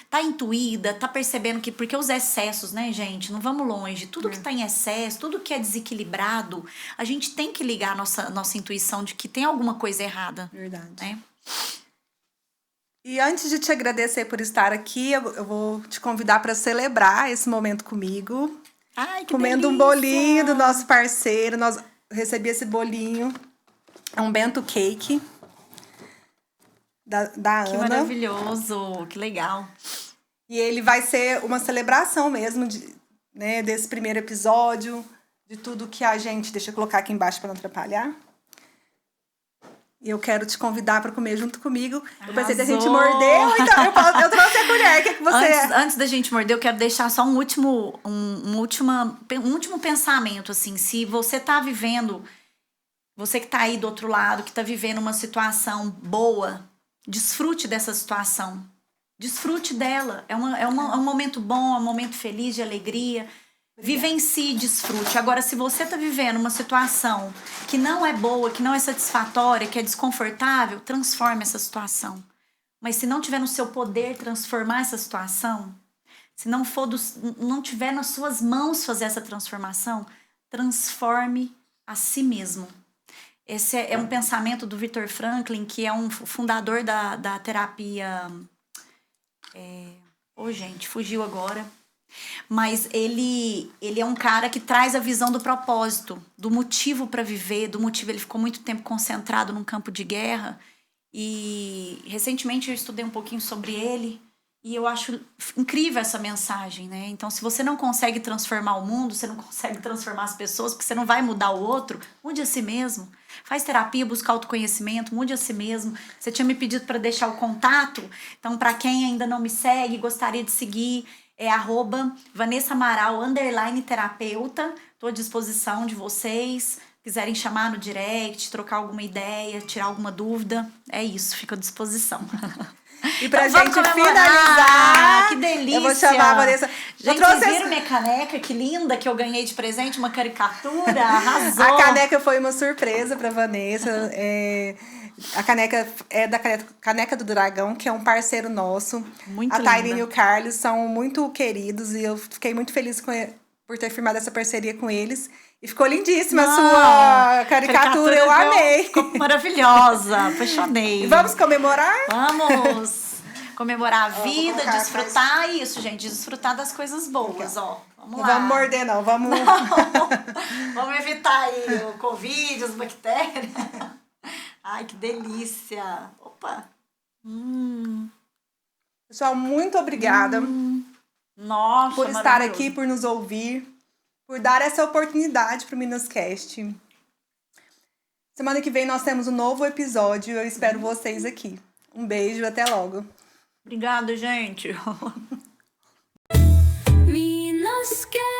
Tá intuída, tá percebendo que... Porque os excessos, né, gente? Não vamos longe. Tudo que tá em excesso, tudo que é desequilibrado, a gente tem que ligar a nossa intuição de que tem alguma coisa errada. Verdade. Né? E antes de te agradecer por estar aqui, eu vou te convidar para celebrar esse momento comigo. Ai, que comendo delícia. Um bolinho do nosso parceiro. Recebi esse bolinho. É um bento cake da Que Ana. maravilhoso, que legal. E ele vai ser uma celebração mesmo desse primeiro episódio, de tudo que a gente... Deixa eu colocar aqui embaixo para não atrapalhar. E eu quero te convidar para comer junto comigo. Arrasou. Eu pensei que a gente mordeu, então eu trouxe a colher. O que você... Antes da gente morder, eu quero deixar só um último pensamento, assim. Se você tá vivendo, você que tá aí do outro lado, que tá vivendo uma situação boa, desfrute dessa situação. Desfrute dela. É um momento bom, é um momento feliz, de alegria. Vivencie, desfrute. Agora, se você tá vivendo uma situação que não é boa, que não é satisfatória, que é desconfortável, transforme essa situação. Mas se não tiver no seu poder transformar essa situação, se não tiver nas suas mãos fazer essa transformação, transforme a si mesmo. Esse é um pensamento do Viktor Franklin, que é um fundador da terapia... gente, fugiu agora. Mas ele é um cara que traz a visão do propósito, do motivo para viver, do motivo. Ele ficou muito tempo concentrado num campo de guerra e recentemente eu estudei um pouquinho sobre ele e eu acho incrível essa mensagem, né? Então, se você não consegue transformar o mundo, você não consegue transformar as pessoas, porque você não vai mudar o outro, mude a si mesmo. Faz terapia, busca autoconhecimento, mude a si mesmo. Você tinha me pedido para deixar o contato, então para quem ainda não me segue, gostaria de seguir, é @VanessaAmaral _terapeuta. Estou à disposição de vocês. Quiserem chamar no direct, trocar alguma ideia, tirar alguma dúvida, é isso, fico à disposição. E pra então, gente finalizar, que delícia! Eu vou chamar a Vanessa. Gente, vocês viram minha caneca? Que linda que eu ganhei de presente, uma caricatura, arrasou! A caneca foi uma surpresa pra Vanessa. A caneca é da Caneca do Dragão, que é um parceiro nosso. Muito A Tairine linda. e o Carlos são muito queridos e eu fiquei muito feliz por ter firmado essa parceria com eles. E ficou lindíssima a sua caricatura, eu amei. Ficou maravilhosa, apaixonei. Vamos comemorar? Vamos comemorar a vida, colocar desfrutar isso, gente, desfrutar das coisas boas, ó. Vamos Não lá. vamos morder, não. Vamos evitar aí o Covid, as bactérias. Ai, que delícia. Opa. Pessoal, muito obrigada Nossa, por estar maravilhoso. aqui, por nos ouvir, por dar essa oportunidade para o Minascast. Semana que vem nós temos um novo episódio. Eu espero vocês aqui. Um beijo, até logo. Obrigada, gente. Minascast.